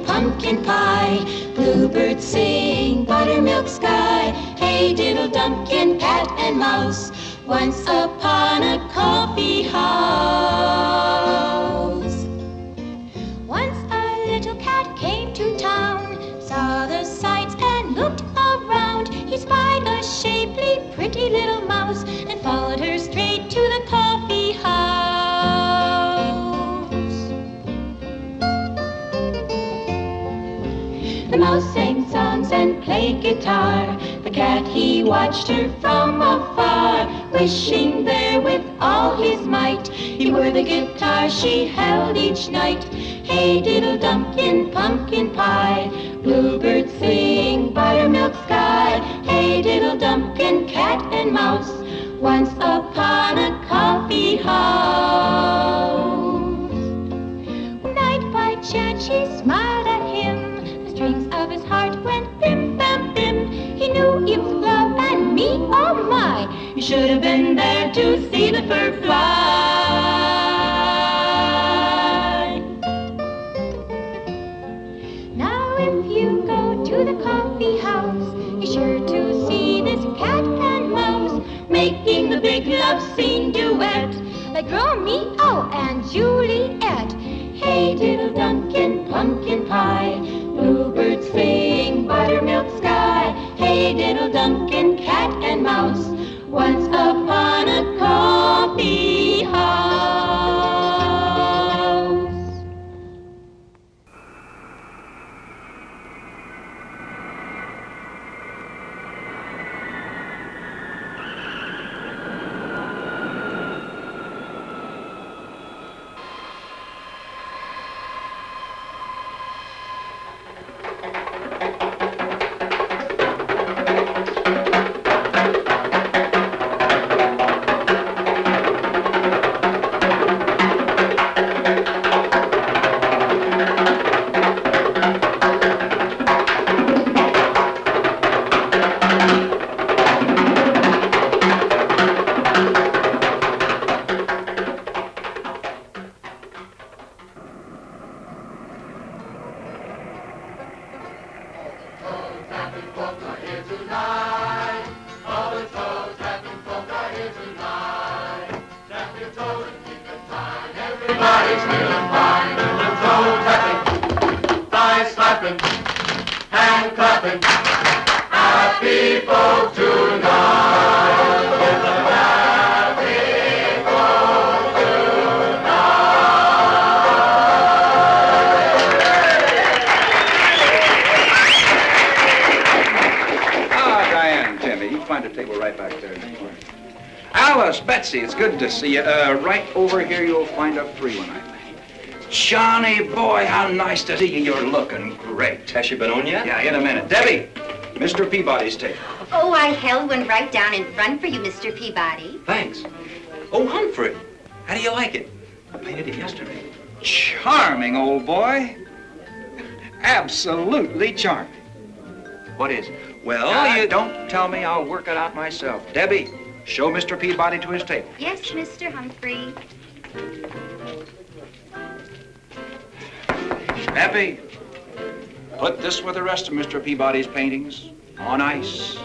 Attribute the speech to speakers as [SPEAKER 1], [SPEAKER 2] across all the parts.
[SPEAKER 1] Pumpkin pie, bluebirds sing, buttermilk sky. Hey diddle dumpkin, cat and mouse, once upon a coffee house. Once a little cat came to town, saw the sights and looked around. He spied a shapely, pretty little mouse and followed her straight to the coffee house. The mouse sang songs and played guitar. The cat, he watched her from afar, wishing there with all his might he were the guitar she held each night. Hey diddle dumpkin, pumpkin pie, bluebirds sing, buttermilk sky. Hey diddle dumpkin, cat and mouse, once upon a coffee house. One night by chance she smiled at him. Strings of his heart went bim bam bim. He knew it was love and me, oh my, you should have been there to see the fur fly. Now if you go to the coffee house, you're sure to see this cat and mouse making the big love scene duet like Romeo and Juliet. Hey diddle dunkin, pumpkin pie, bluebirds sing, buttermilk sky. Hey diddle dunkin, cat and mouse, once upon a coffee house.
[SPEAKER 2] It's good to see you. Right over here, you'll find a free one, I think. Johnny, boy, how nice to see you. You're looking great.
[SPEAKER 3] Has she been on yet?
[SPEAKER 2] Yeah, in a minute. Debbie, Mr. Peabody's table.
[SPEAKER 4] Oh, I held one right down in front for you, Mr. Peabody.
[SPEAKER 3] Thanks. Oh, Humphrey, how do you like it? I painted it yesterday.
[SPEAKER 2] Charming, old boy. Absolutely charming.
[SPEAKER 3] What is it?
[SPEAKER 2] Well, you don't tell me. I'll work it out myself. Debbie, show Mr. Peabody to his table.
[SPEAKER 4] Yes, Mr. Humphrey.
[SPEAKER 2] Debbie, put this with the rest of Mr. Peabody's paintings on ice.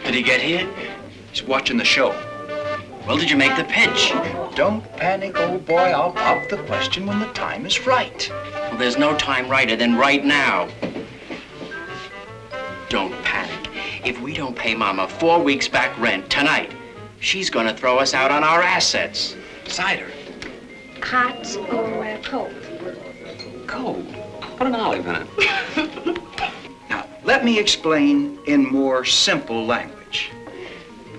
[SPEAKER 3] Did he get hit?
[SPEAKER 2] He's watching the show.
[SPEAKER 3] Well, did you make the pitch?
[SPEAKER 2] Don't panic, old boy. I'll pop the question when the time is right.
[SPEAKER 3] Well, there's no time righter than right now. Don't panic. If we don't pay Mama 4 weeks back rent tonight, she's gonna throw us out on our assets.
[SPEAKER 2] Cider.
[SPEAKER 5] Hot or cold? cold. Put an olive in it.
[SPEAKER 2] Now, let me explain in more simple language.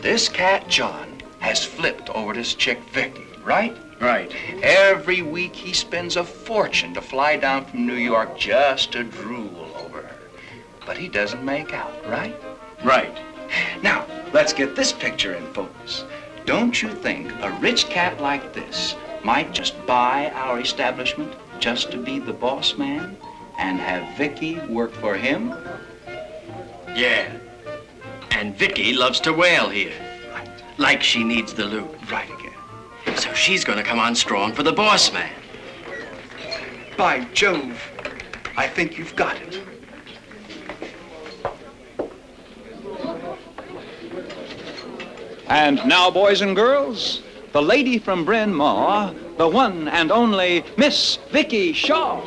[SPEAKER 2] This cat, John, has flipped over this chick, Vicky, right?
[SPEAKER 3] Right.
[SPEAKER 2] Every week he spends a fortune to fly down from New York just to drool over her. But he doesn't make out, right?
[SPEAKER 3] Right.
[SPEAKER 2] Now, let's get this picture in focus. Don't you think a rich cat like this might just buy our establishment just to be the boss man and have Vicky work for him?
[SPEAKER 3] Yeah. And Vicky loves to wail here.
[SPEAKER 2] Right.
[SPEAKER 3] Like she needs the loot.
[SPEAKER 2] Right again.
[SPEAKER 3] So she's gonna come on strong for the boss man.
[SPEAKER 2] By Jove, I think you've got it.
[SPEAKER 6] And now, boys and girls, the lady from Bryn Mawr, the one and only Miss Vicky Shaw.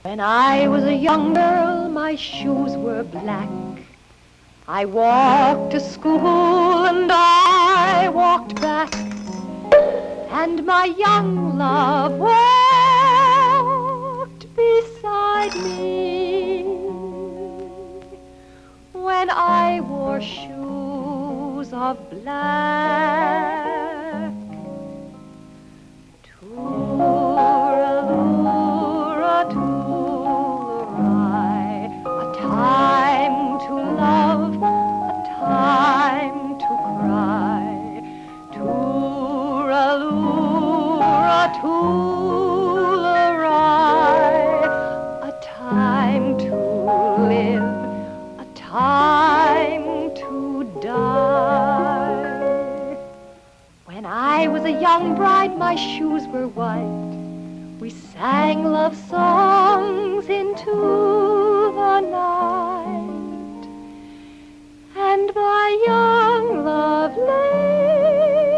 [SPEAKER 1] When I was a young girl, my shoes were black. I walked to school and I walked back, and my young love walked beside me. When I wore shoes of black, time to love, a time to cry, tooralura, toolarai, a time to live, a time to die. When I was a young bride, my shoes were white. We sang love songs into the night, and my young love lay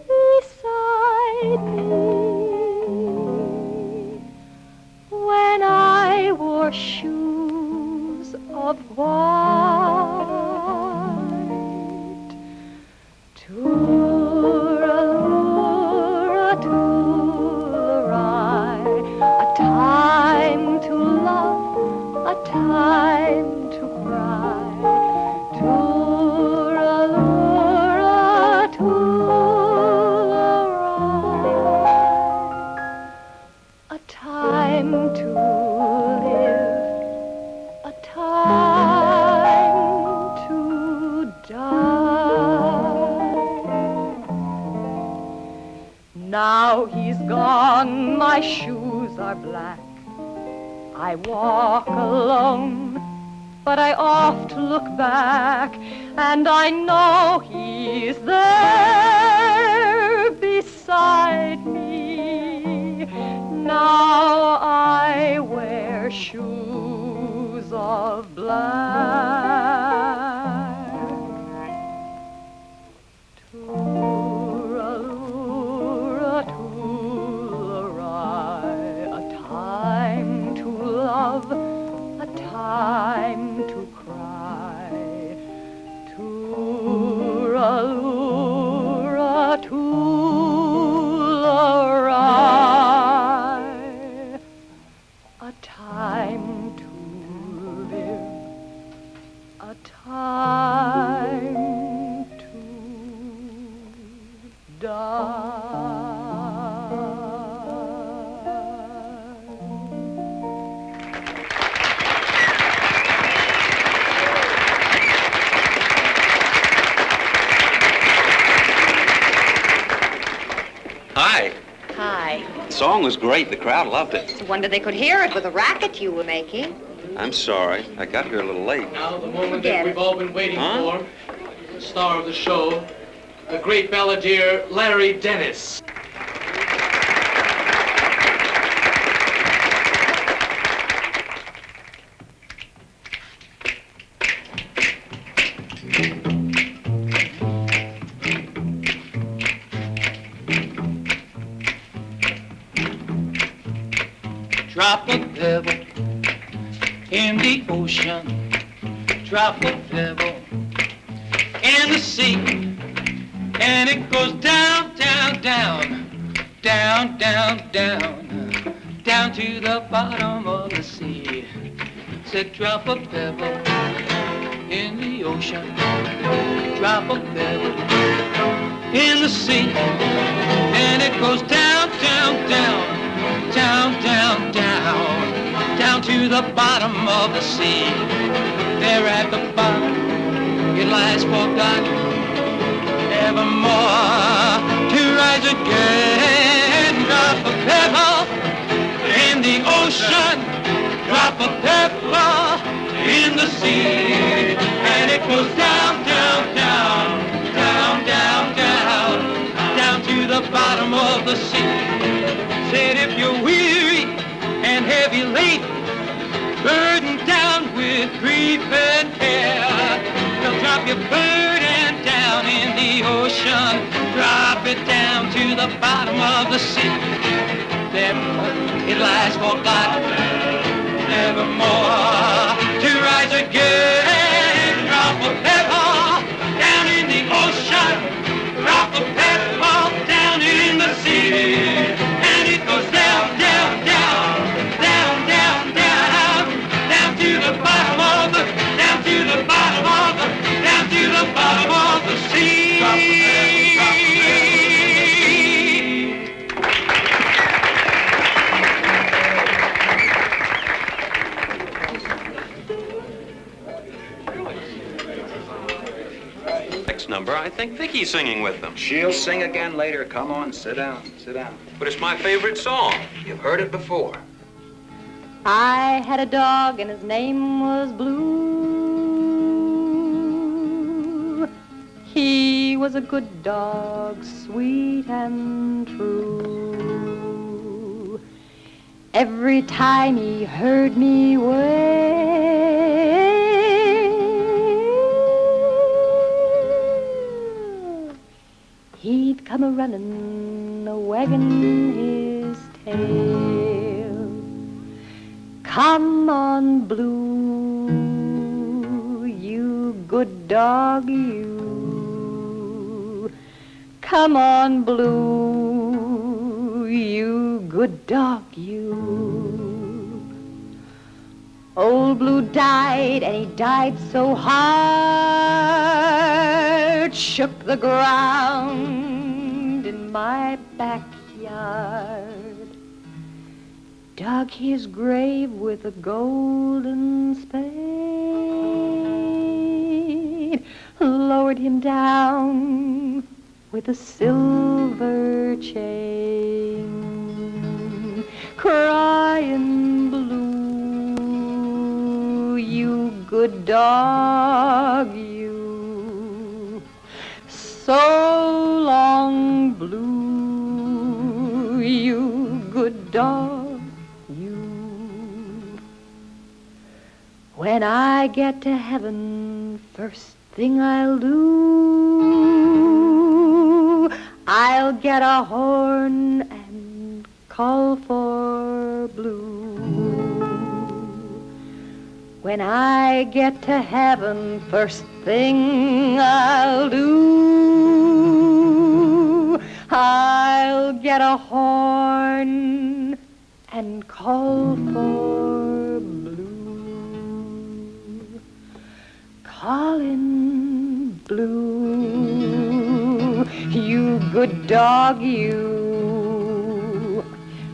[SPEAKER 1] beside me. When I wore shoes of white, tooralura, toolarai, a time to love, a time to cry, tooralura, toolarai, a time to live, a time to die. Now he's gone, my shoes are black. I walk alone, but I oft look back, and I know he's there beside me. Now I wear shoes of black. Tooralura, toolarai, a time to love, a time to cry, tooralura, toolarai, a time to live, a time to die.
[SPEAKER 5] Hi.
[SPEAKER 7] Hi.
[SPEAKER 5] The song was great. The crowd loved it.
[SPEAKER 7] It's a wonder they could hear it with the racket you were making.
[SPEAKER 5] I'm sorry. I got here a little late.
[SPEAKER 8] Now, the moment
[SPEAKER 7] Forget
[SPEAKER 8] that we've
[SPEAKER 7] it.
[SPEAKER 8] all been waiting
[SPEAKER 5] Huh?
[SPEAKER 8] for, the star of the show, the great balladeer Larry Dennis.
[SPEAKER 6] drop a pebble in the ocean, drop a pebble in the sea, and it goes down, down, down, down, down, down, down to the bottom of the sea. Said drop a pebble in the ocean, drop a pebble in the sea, and it goes down, down, down, down, down, down, down to the bottom of the sea. There at the bottom, it lies forgotten, evermore to rise again. Drop a pebble in the ocean, drop a pebble in the sea, and it goes down, down, down, down, down, down, down to the bottom of the sea. Said if you're weary and heavy laden, burdened down with grief and care, they'll drop your burden down in the ocean, drop it down to the bottom of the sea. There it lies forgotten, nevermore to rise again. Drop a pebble down in the ocean, drop a pebble down in the sea, and it goes down, down, down, down, down, down, down to the bottom of the, down to the bottom of the, down to the bottom of the sea.
[SPEAKER 5] Next number, I think Vicky's singing with them.
[SPEAKER 2] She'll sing again later. Come on, sit down, sit down.
[SPEAKER 5] But it's my favorite song.
[SPEAKER 2] You've heard it before.
[SPEAKER 7] I had a dog and his name was Blue. He was a good dog, sweet and true. Every time he heard me wail, he'd come a-running, a-wagging his tail. Come on, Blue, you good dog, you. Come on, Blue, you good dog, you. Old Blue died, and he died so hard, shook the ground in my backyard. Dug his grave with a golden spade, lowered him down with a silver chain, crying, Blue, you good dog, you. So long, Blue, you good dog. When I get to heaven, first thing I'll do, I'll get a horn and call for Blue. When I get to heaven, first thing I'll do, I'll get a horn and call for Blue. Calling, Blue, you good dog, you.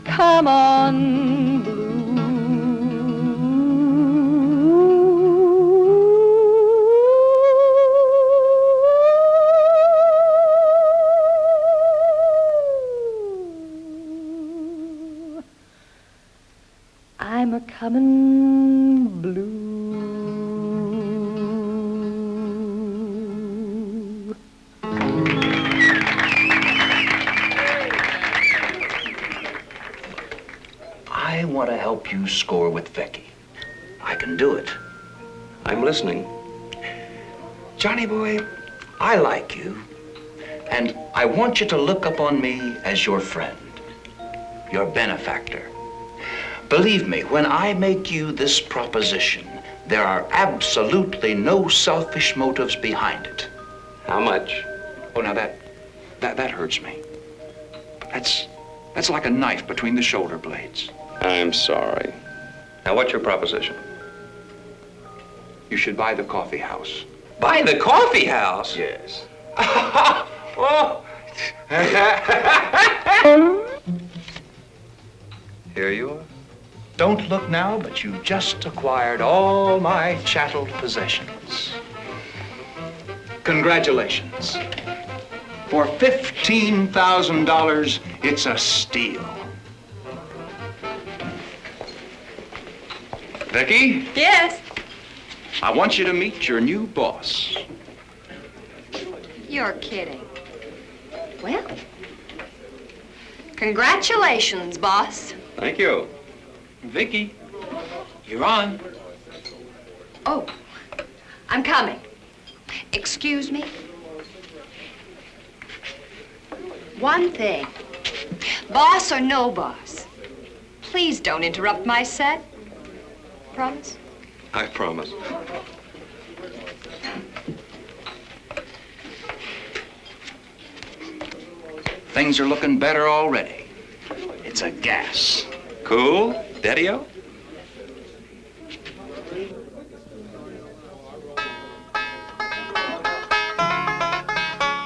[SPEAKER 7] Come on, Blue. I'm a-comin', Blue.
[SPEAKER 2] I want to help you score with Vicky. I can do it.
[SPEAKER 5] I'm listening.
[SPEAKER 2] Johnny boy, I like you, and I want you to look upon me as your friend, your benefactor. Believe me, when I make you this proposition, there are absolutely no selfish motives behind it.
[SPEAKER 5] How much?
[SPEAKER 2] Oh, now that hurts me. That's like a knife between the shoulder blades.
[SPEAKER 5] I'm sorry. Now, what's your proposition?
[SPEAKER 2] You should buy the coffee house.
[SPEAKER 5] Buy the coffee house?
[SPEAKER 2] Yes.
[SPEAKER 5] Oh.
[SPEAKER 2] Here you are. Don't look now, but you just acquired all my chattel possessions. Congratulations. For $15,000, it's a steal. Vicky,
[SPEAKER 7] Yes.
[SPEAKER 2] I want you to meet your new boss.
[SPEAKER 7] You're kidding. Well, congratulations, boss.
[SPEAKER 5] Thank you.
[SPEAKER 6] Vicky, you're on.
[SPEAKER 7] Oh, I'm coming. Excuse me. One thing. Boss or no boss, please don't interrupt my set. Promise?
[SPEAKER 5] I promise.
[SPEAKER 2] Things are looking better already. It's a gas.
[SPEAKER 5] Cool, Daddy-o?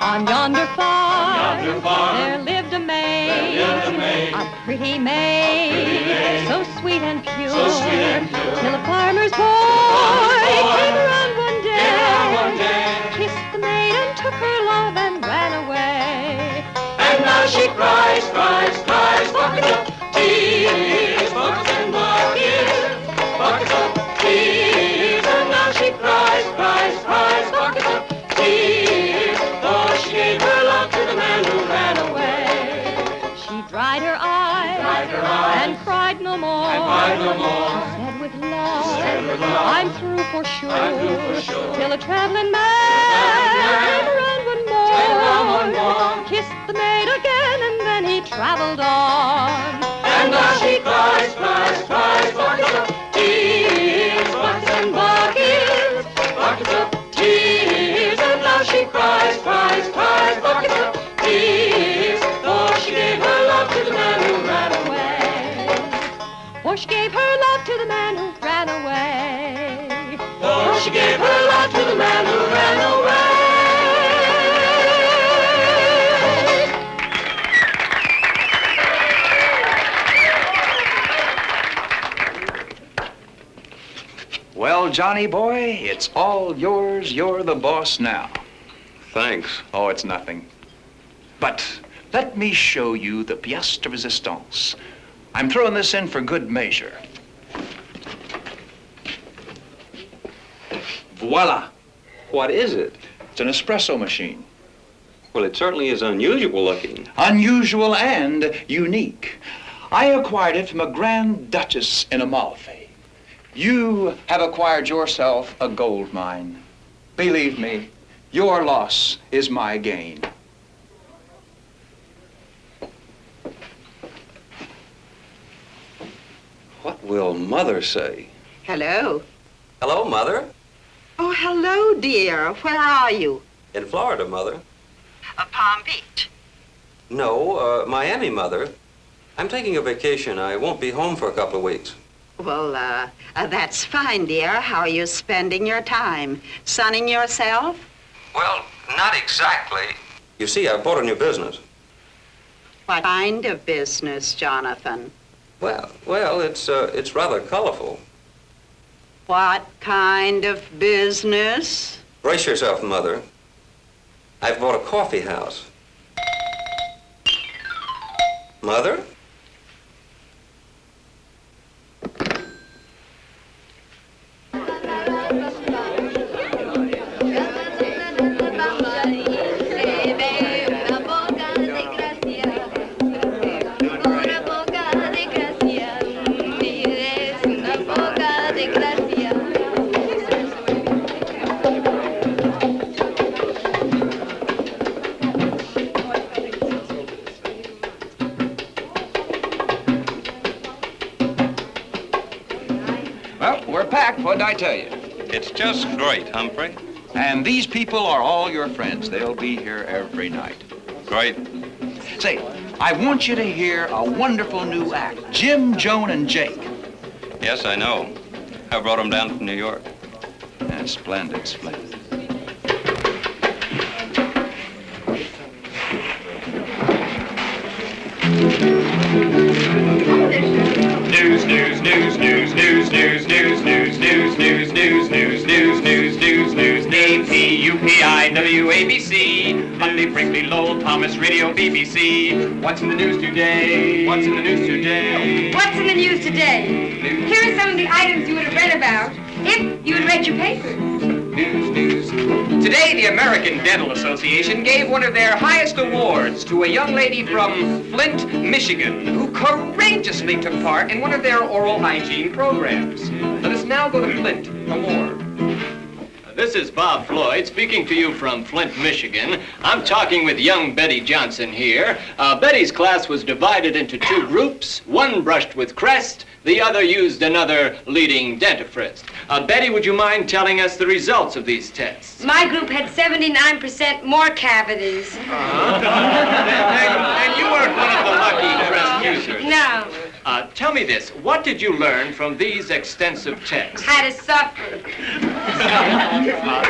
[SPEAKER 7] On yonder farm, there lived a maid, a pretty maid, so sweet and pure, till a farmer's boy came around one day, kissed the maid and took her love and ran away.
[SPEAKER 6] And now she cries, cries, cries, buckets of tears, buckets and buckets of tears. And now she cries, cries, cries, buckets of tears, for she gave her love to the man who ran away.
[SPEAKER 7] She dried her eyes, and cried no more. She said with love, I'm through for sure. Till a traveling man came around one more, kissed the maid again, and then he traveled on.
[SPEAKER 6] And now she cries, cries, cries, buckets of tears, buckets and buckets of tears. And now she cries, cries, cries, buckets of tears, for she gave her love to the man who ran away.
[SPEAKER 7] For she gave her love to the man who ran away.
[SPEAKER 6] For she gave her love to the man who ran away.
[SPEAKER 2] Well, Johnny boy, it's all yours. You're the boss now.
[SPEAKER 5] Thanks.
[SPEAKER 2] Oh, it's nothing. But let me show you the pièce de résistance. I'm throwing this in for good measure. Voila.
[SPEAKER 5] What is it?
[SPEAKER 2] It's an espresso machine.
[SPEAKER 5] Well, it certainly is unusual looking.
[SPEAKER 2] Unusual and unique. I acquired it from a Grand Duchess in Amalfi. You have acquired yourself a gold mine. Believe me, your loss is my gain.
[SPEAKER 5] What will Mother say?
[SPEAKER 9] Hello.
[SPEAKER 5] Hello, Mother.
[SPEAKER 9] Oh, hello, dear. Where are you?
[SPEAKER 5] In Florida, Mother.
[SPEAKER 9] Palm Beach.
[SPEAKER 5] No, Miami, Mother. I'm taking a vacation. I won't be home for a couple of weeks.
[SPEAKER 9] Well, that's fine, dear. How are you spending your time? Sunning yourself?
[SPEAKER 5] Well, not exactly. You see, I bought a new business.
[SPEAKER 9] What kind of business, Jonathan?
[SPEAKER 5] Well, it's rather colorful.
[SPEAKER 9] What kind of business?
[SPEAKER 5] Brace yourself, Mother. I've bought a coffee house. Mother?
[SPEAKER 2] back. What'd I tell you?
[SPEAKER 5] It's just great, Humphrey.
[SPEAKER 2] And these people are all your friends. They'll be here every night.
[SPEAKER 5] Great.
[SPEAKER 2] Say, I want you to hear a wonderful new act. Jim, Joan, and Jake.
[SPEAKER 5] Yes, I know. I brought them down from New York.
[SPEAKER 2] That's splendid, splendid.
[SPEAKER 10] News, news, news, news, news, news, news, news, news, news, news, news, news, news, news, news, A-P-U-P-I-W-A-B-C. Huntley, Brinkley, Lowell, Thomas, Radio, BBC. What's in the news today? What's in the news today?
[SPEAKER 11] What's in the news today? Here are some of the items you would have read about if you had read your paper.
[SPEAKER 10] News, news. Today, the American Dental Association gave one of their highest awards to a young lady from Flint, Michigan, who courageously took part in one of their oral hygiene programs. Let us now go to Flint for more.
[SPEAKER 8] This is Bob Floyd speaking to you from Flint, Michigan. I'm talking with young Betty Johnson here. Betty's class was divided into two groups. One brushed with Crest, the other used another leading dentifrice. Betty, would you mind telling us the results of these tests?
[SPEAKER 11] My group had 79% more cavities.
[SPEAKER 8] And you weren't one of the lucky Crest users.
[SPEAKER 11] No.
[SPEAKER 8] Tell me this, what did you learn from these extensive tests?
[SPEAKER 11] How to suffer.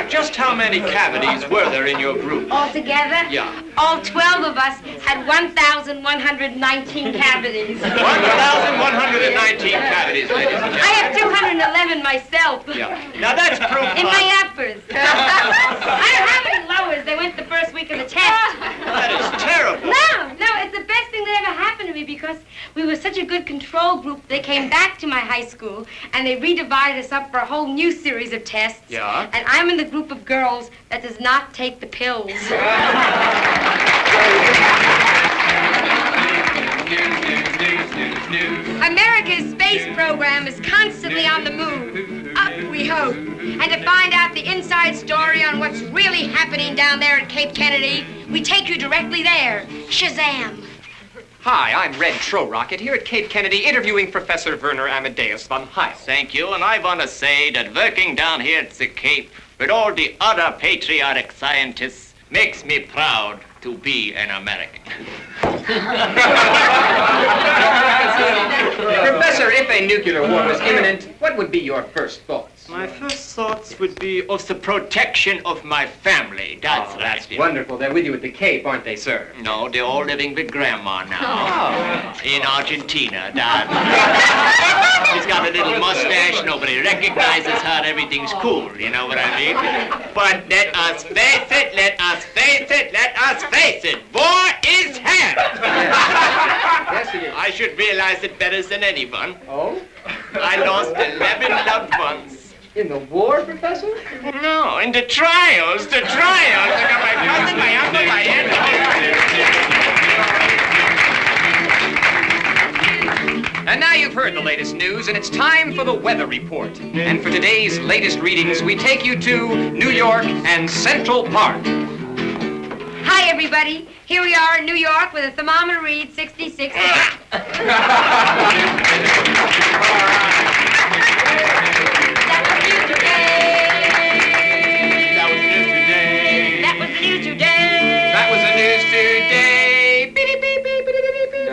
[SPEAKER 8] Just how many cavities were there in your group?
[SPEAKER 11] Altogether?
[SPEAKER 8] Yeah.
[SPEAKER 11] All 12 of us had 1,119 cavities.
[SPEAKER 8] 1,119 cavities, ladies and gentlemen.
[SPEAKER 11] I have 211 myself.
[SPEAKER 8] Yeah. Now that's proof.
[SPEAKER 11] In my uppers. I don't have any lowers. They went the first week of the test.
[SPEAKER 8] That is terrible.
[SPEAKER 11] No, it's the best thing that ever happened to me because we were such a good control group. They came back to my high school and they redivided us up for a whole new series of tests.
[SPEAKER 8] Yeah?
[SPEAKER 11] And I'm in the group of girls that does not take the pills. America's space program is constantly on the move. Up, we hope. And to find out the inside story on what's really happening down there at Cape Kennedy, we take you directly there. Shazam!
[SPEAKER 10] Hi, I'm Red Trorocket here at Cape Kennedy interviewing Professor Werner Amadeus von Heil.
[SPEAKER 3] Thank you, and I want to say that working down here at the Cape with all the other patriotic scientists makes me proud to be an American.
[SPEAKER 10] Professor, if a nuclear war was imminent, what would be your first thoughts?
[SPEAKER 3] My first thoughts would be of the protection of my family. That's right.
[SPEAKER 10] That's wonderful. They're with you at the Cape, aren't they, sir?
[SPEAKER 3] No, they're all living with Grandma now. In Argentina, Dad. She's got a little mustache. Nobody recognizes her. Everything's cool. You know what I mean? But let us face it. Let us face it. Let us face it. War is hell.
[SPEAKER 10] Yes, it is.
[SPEAKER 3] I should realize it better than anyone.
[SPEAKER 10] Oh?
[SPEAKER 3] I lost 11 loved ones.
[SPEAKER 10] In the war, Professor?
[SPEAKER 3] No, in the trials. The trials. I got my cousin, my uncle, my aunt.
[SPEAKER 10] And now you've heard the latest news, and it's time for the weather report. And for today's latest readings, we take you to New York and Central Park.
[SPEAKER 11] Hi, everybody. Here we are in New York with a thermometer read 66.
[SPEAKER 10] That was the news today. Beep, beep, beep, beep, beep, beep.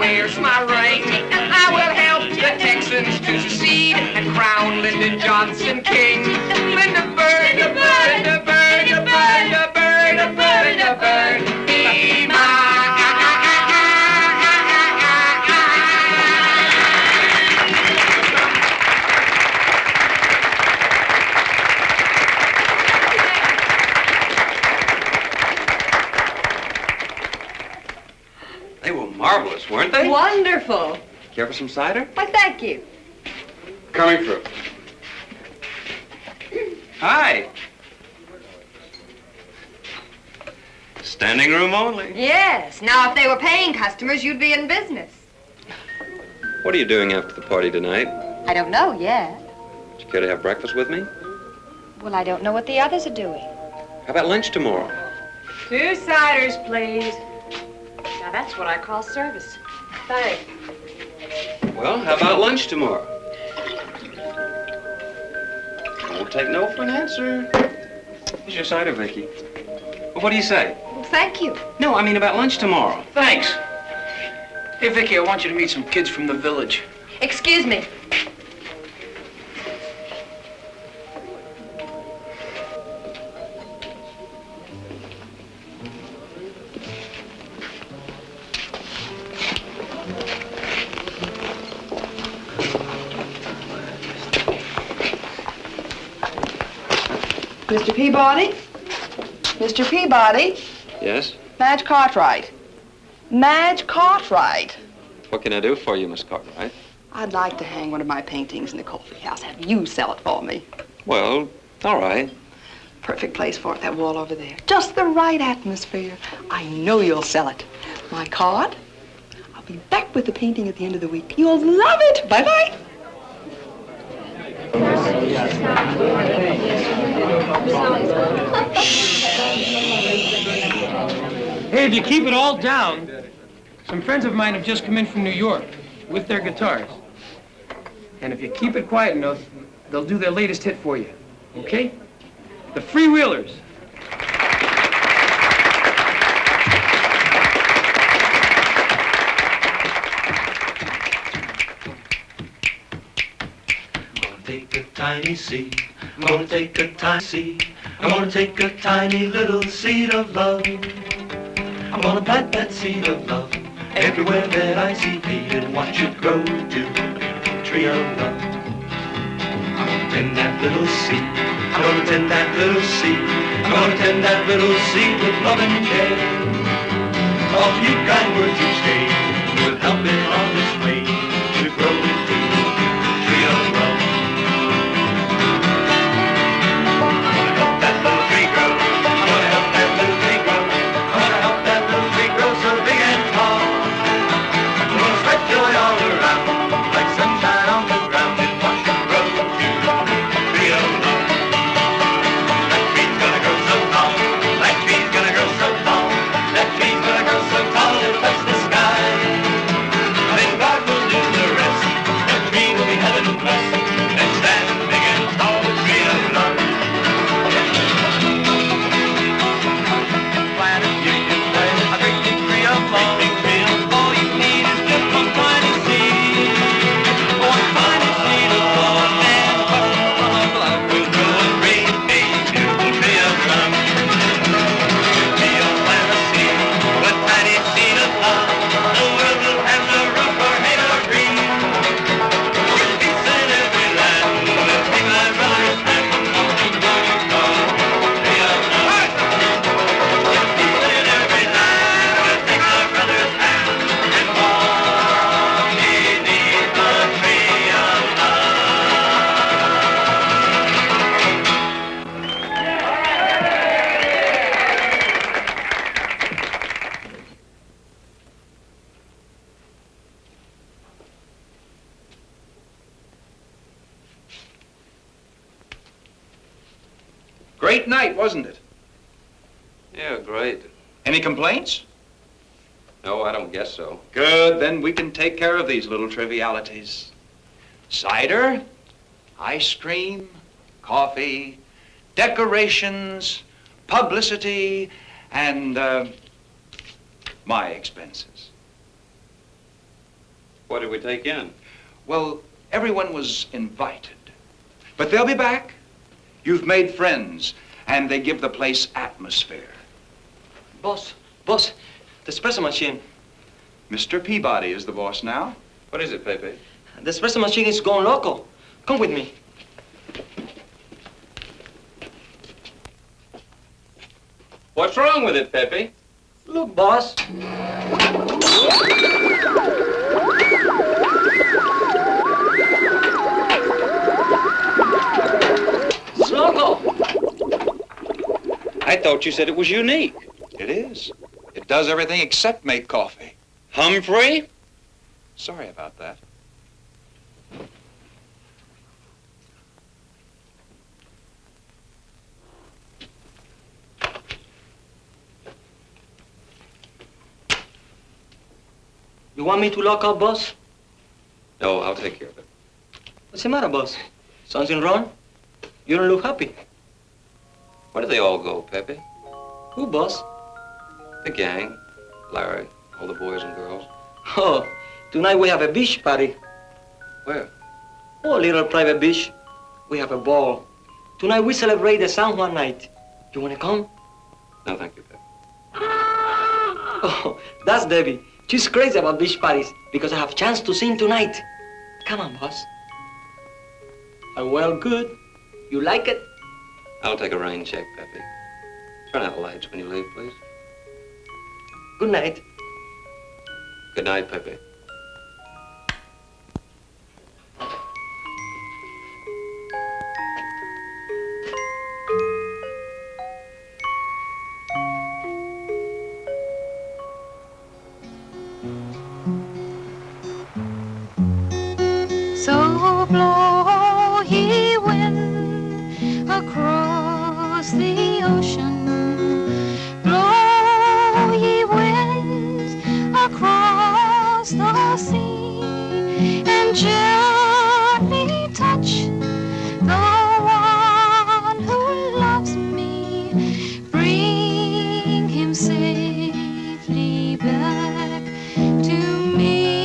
[SPEAKER 10] bears my reign. I will help the Texans to secede and crown Lyndon Johnson king. Linda bird, the bird, the bird, the bird, the bird, the bird, the bird, be mine.
[SPEAKER 5] They were marvelous, weren't they?
[SPEAKER 11] Wonderful.
[SPEAKER 5] Care for some cider?
[SPEAKER 11] Why, thank you.
[SPEAKER 5] Coming through. Hi. Standing room only.
[SPEAKER 11] Yes. Now, if they were paying customers, you'd be in business.
[SPEAKER 5] What are you doing after the party tonight?
[SPEAKER 11] I don't know yet.
[SPEAKER 5] Would you care to have breakfast with me?
[SPEAKER 11] Well, I don't know what the others are doing.
[SPEAKER 5] How about lunch tomorrow?
[SPEAKER 11] 2 ciders, please. Now, that's what I call service. Thanks.
[SPEAKER 5] Well, how about lunch tomorrow? I won't take no for an answer. Here's your cider, Vicky. Well, what do you say?
[SPEAKER 11] Well, thank you.
[SPEAKER 5] No, I mean about lunch tomorrow.
[SPEAKER 6] Thanks. Hey, Vicky, I want you to meet some kids from the village.
[SPEAKER 11] Excuse me.
[SPEAKER 12] Mr. Peabody? Mr. Peabody?
[SPEAKER 5] Yes?
[SPEAKER 12] Madge Cartwright. Madge Cartwright.
[SPEAKER 5] What can I do for you, Miss Cartwright?
[SPEAKER 12] I'd like to hang one of my paintings in the coffee house. Have you sell it for me.
[SPEAKER 5] Well, all right.
[SPEAKER 12] Perfect place for it, that wall over there. Just the right atmosphere. I know you'll sell it. My card? I'll be back with the painting at the end of the week. You'll love it. Bye-bye.
[SPEAKER 6] Hey, if you keep it all down, some friends of mine have just come in from New York with their guitars. And if you keep it quiet enough, they'll do their latest hit for you, okay? The Freewheelers.
[SPEAKER 13] Take a tiny seed, I'm gonna take a tiny seed, I'm gonna take a tiny little seed of love. I'm gonna plant that seed of love everywhere that I see me and watch it grow to a beautiful tree of love. I'm gonna tend that little seed, I'm gonna tend that little seed, I'm gonna tend that little seed with love and care. All you kind words you say will help it on its way to grow into a beautiful tree of love.
[SPEAKER 2] Great night, wasn't it?
[SPEAKER 5] Yeah, great.
[SPEAKER 2] Any complaints?
[SPEAKER 5] No, I don't guess so.
[SPEAKER 2] Good, then we can take care of these little trivialities. Cider, ice cream, coffee, decorations, publicity, and my expenses.
[SPEAKER 5] What did we take in?
[SPEAKER 2] Well, everyone was invited. But they'll be back. You've made friends, and they give the place atmosphere.
[SPEAKER 14] Boss, the espresso machine.
[SPEAKER 2] Mr. Peabody is the boss now.
[SPEAKER 5] What is it, Pepe?
[SPEAKER 14] The espresso machine is going loco. Come with me.
[SPEAKER 5] What's wrong with it, Pepe?
[SPEAKER 14] Look, boss. It's loco.
[SPEAKER 5] I thought you said it was unique.
[SPEAKER 2] It is. It does everything except make coffee.
[SPEAKER 5] Humphrey?
[SPEAKER 2] Sorry about that.
[SPEAKER 14] You want me to lock up, boss?
[SPEAKER 5] No, I'll take care of it.
[SPEAKER 14] What's the matter, boss? Something wrong? You don't look happy.
[SPEAKER 5] Where do they all go, Pepe?
[SPEAKER 14] Who, boss?
[SPEAKER 5] The gang, Larry, all the boys and girls.
[SPEAKER 14] Oh, tonight we have a beach party.
[SPEAKER 5] Where?
[SPEAKER 14] Oh, a little private beach. We have a ball. Tonight we celebrate the San Juan night. You want to come?
[SPEAKER 5] No, thank you, Pepe.
[SPEAKER 14] Oh, that's Debbie. She's crazy about beach parties because I have a chance to sing tonight. Come on, boss. Well, good. You like it?
[SPEAKER 5] I'll take a rain check, Pepe. Turn out the lights when you leave, please.
[SPEAKER 14] Good night.
[SPEAKER 5] Good night, Pepe.
[SPEAKER 1] So blow ye wind across the ocean, blow ye winds across the sea, and gently touch the one who loves me, bring him safely back to me.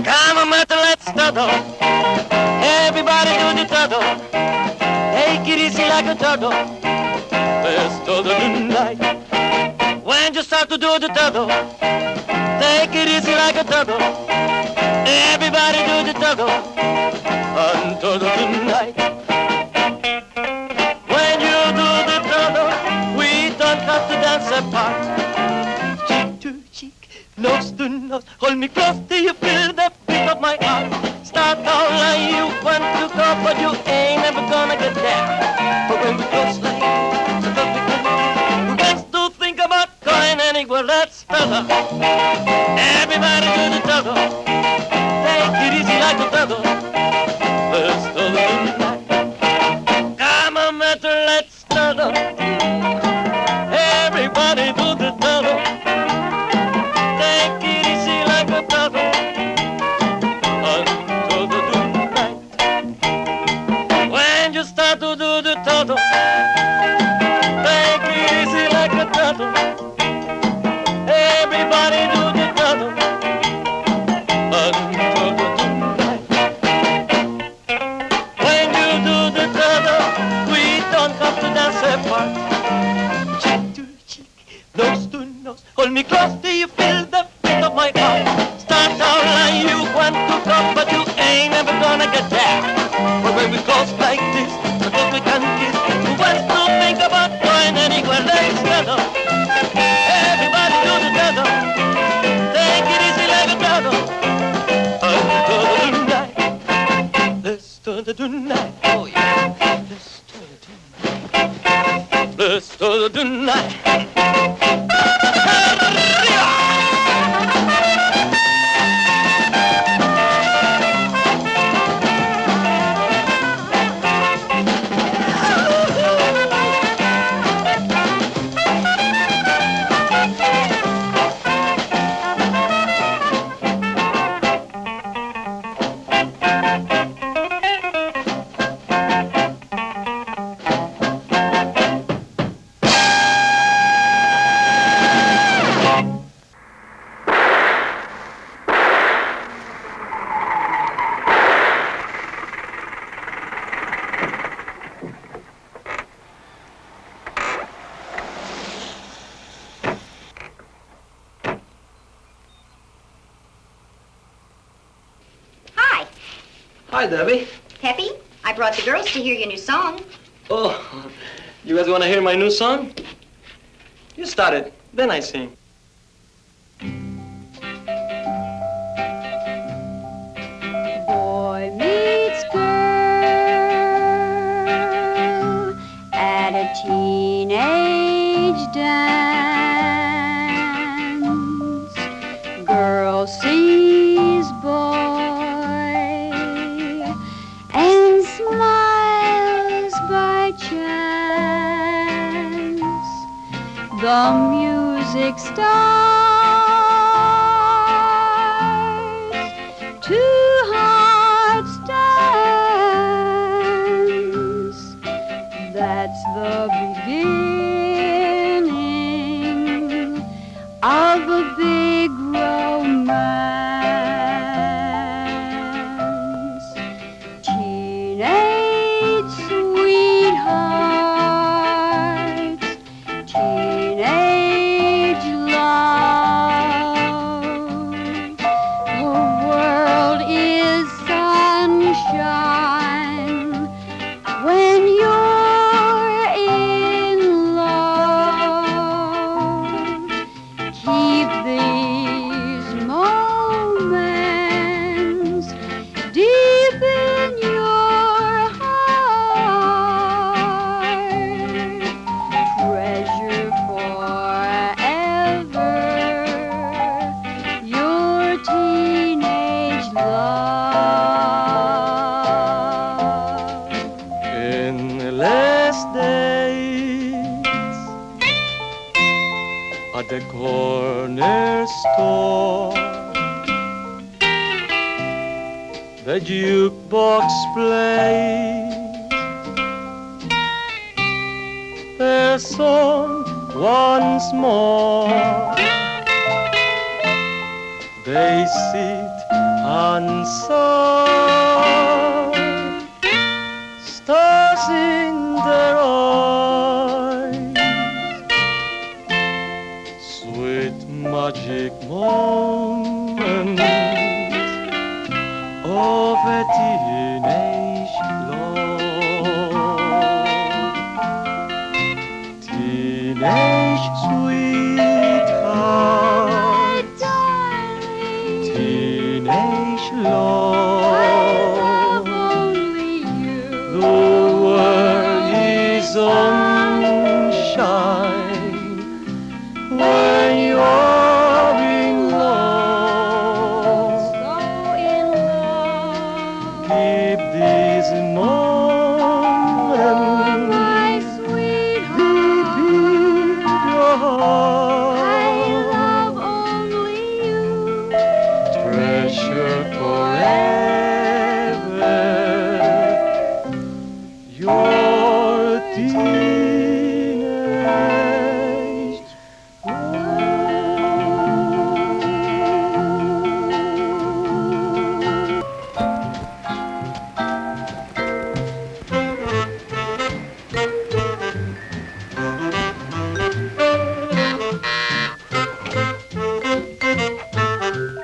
[SPEAKER 6] Come on, Martha, let's turtle. Everybody do the turtle. Take it easy like a turtle. Let's turtle tonight. When you start to do the turtle, take it easy like a turtle. Everybody do the turtle. And turtle tonight. When you do the turtle, we don't have to dance apart. Cheek to cheek, nose to nose, hold me close till you feel the beat of my heart. Start out like you want to go, but you ain't never gonna get there. But when we close like this, so that we can, who gets to think about going anywhere? Let's turtle. Everybody do the turtle. Take it easy like a turtle. Let's turtle tonight. Come on, matter, let's turtle. Everybody do the turtle. Take it easy like a turtle. Until the tonight. When you start to do the turtle, take it easy like a turtle. Everybody do the turtle. Until the tonight. When you do the turtle, we don't have to dance apart. Cheek to cheek, nose to nose, hold me close till you feel the beat of my heart. Start out like you want to go, but you ain't never gonna get there. But when we close like this, so that we can kiss, who wants to think about going anywhere? Let's turtle. Everybody do the turtle. Take it easy like a turtle. Until the tonight. Let's turtle tonight. Oh yeah. Let's turtle tonight. Let's turtle tonight.
[SPEAKER 14] Hi, Debbie.
[SPEAKER 4] Peppy, I brought the girls to hear your new song.
[SPEAKER 14] Oh, you guys want to hear my new song? You start it, then I sing.
[SPEAKER 7] Boy meets girl at a teenage dance. Girl sees boy and smiles by chance. The music starts, two hearts dance. That's the beginning of a big romance. Teenage sweethearts, teenage love. The world is sunshine when you're in love. Keep these moments deep in your heart. Treasure forever your teenage love.
[SPEAKER 14] In the last days at the corner store, the jukebox plays their song once more. They sit and sigh, stars in their eyes, sweet magic moment of a teenage love. Teenage sweetheart, teenage love.
[SPEAKER 7] Only you.
[SPEAKER 14] The world is sunshine when you're in love.
[SPEAKER 7] So in love.
[SPEAKER 14] Keep these moments
[SPEAKER 7] My
[SPEAKER 14] deep
[SPEAKER 7] sweetheart,
[SPEAKER 14] in your
[SPEAKER 7] I
[SPEAKER 14] heart.
[SPEAKER 7] love only you.
[SPEAKER 14] Treasure forever your teenage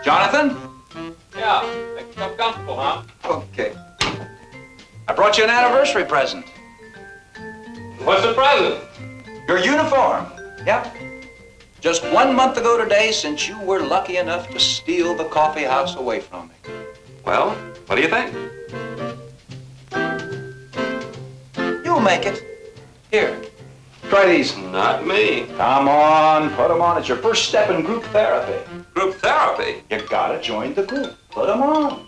[SPEAKER 2] Jonathan?
[SPEAKER 10] Yeah, make yourself comfortable, huh?
[SPEAKER 2] Okay. I brought you an anniversary present.
[SPEAKER 10] What's the present?
[SPEAKER 2] Your uniform. Yep. Just 1 month ago today since you were lucky enough to steal the coffee house away from me.
[SPEAKER 5] Well, what do you think?
[SPEAKER 2] You'll make it. Here, try these.
[SPEAKER 5] Not me.
[SPEAKER 2] Come on, put them on. It's your first step in group therapy.
[SPEAKER 5] Group therapy?
[SPEAKER 2] You gotta join the group. Put them on.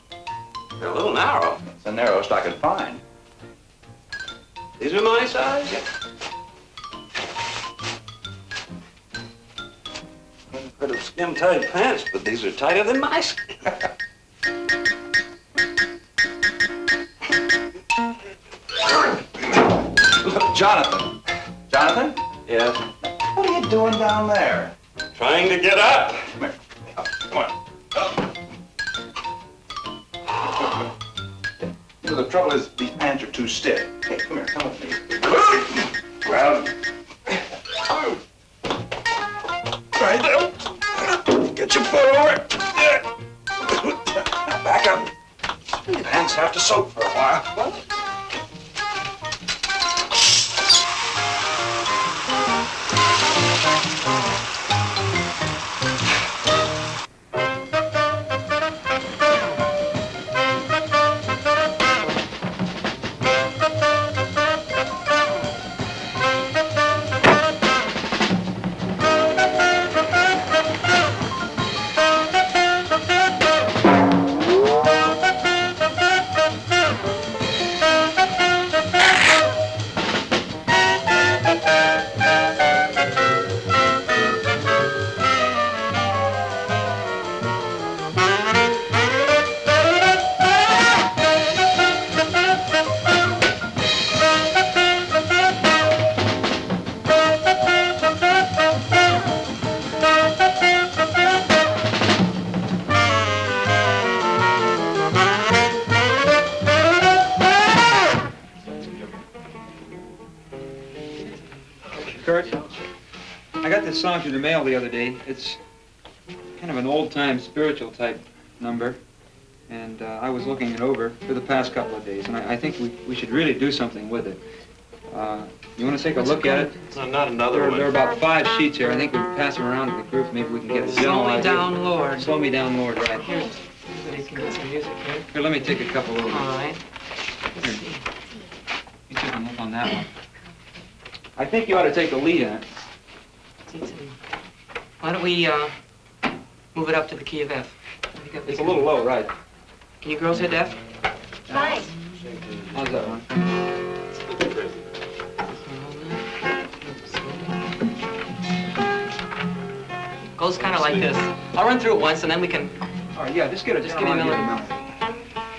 [SPEAKER 5] They're a little narrow.
[SPEAKER 2] It's the narrowest I could find.
[SPEAKER 5] These are my size?
[SPEAKER 2] Yeah.
[SPEAKER 5] I've heard of skim-tight pants, but these are tighter than my skin.
[SPEAKER 2] Look, Jonathan. Jonathan?
[SPEAKER 5] Yes?
[SPEAKER 2] What are you doing down there?
[SPEAKER 5] Trying to get up.
[SPEAKER 2] Come here. Come on. You know, the trouble is these pants are too stiff. Hey, come here. Come with me. Well, right there. Get your foot over it. Back up. The hands have to soak for a while. What?
[SPEAKER 15] I got this song through the mail the other day. It's kind of an old-time spiritual type number, and I was looking it over for the past couple of days, and I think we should really do something with it. You want to take a look at it?
[SPEAKER 5] No, not another one.
[SPEAKER 15] There are about 5 sheets here. I think we can pass them around to the group. Maybe we can get a general idea.
[SPEAKER 14] Slow me down, Lord.
[SPEAKER 15] Slow me down, Lord, right.
[SPEAKER 14] Here, somebody can get some music here.
[SPEAKER 15] Here, let me take a couple of them.
[SPEAKER 14] All right.
[SPEAKER 15] Here. You took a look on that one. I think you ought to take a lead in it.
[SPEAKER 14] Why don't we move it up to the key of F?
[SPEAKER 15] It's a little low, right?
[SPEAKER 14] Can you girls hit F?
[SPEAKER 11] Fine.
[SPEAKER 15] How's that one?
[SPEAKER 14] Goes kind of like this. I'll run through it once, and then we can.
[SPEAKER 15] All right, yeah, just get
[SPEAKER 14] me a melody.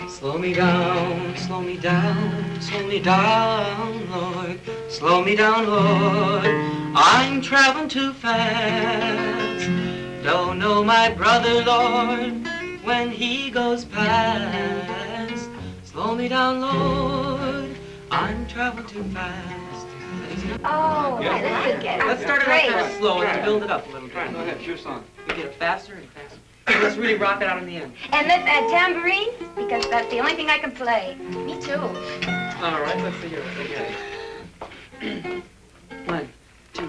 [SPEAKER 14] Slow me down, slow me down, slow me down, Lord. Slow me down, Lord. I'm traveling too fast. Don't know my brother, Lord, when he goes past. Slow me down, Lord. I'm traveling too fast.
[SPEAKER 11] Oh,
[SPEAKER 15] Yeah.
[SPEAKER 14] Let's start it off kind of slow and build it up a little bit.
[SPEAKER 15] Go ahead, your song.
[SPEAKER 14] We get it faster and faster. Let's really rock it out in the end.
[SPEAKER 11] And let's add tambourine, because that's the only thing I can play. Me too.
[SPEAKER 14] All right, let's see here. Again. 1, 2,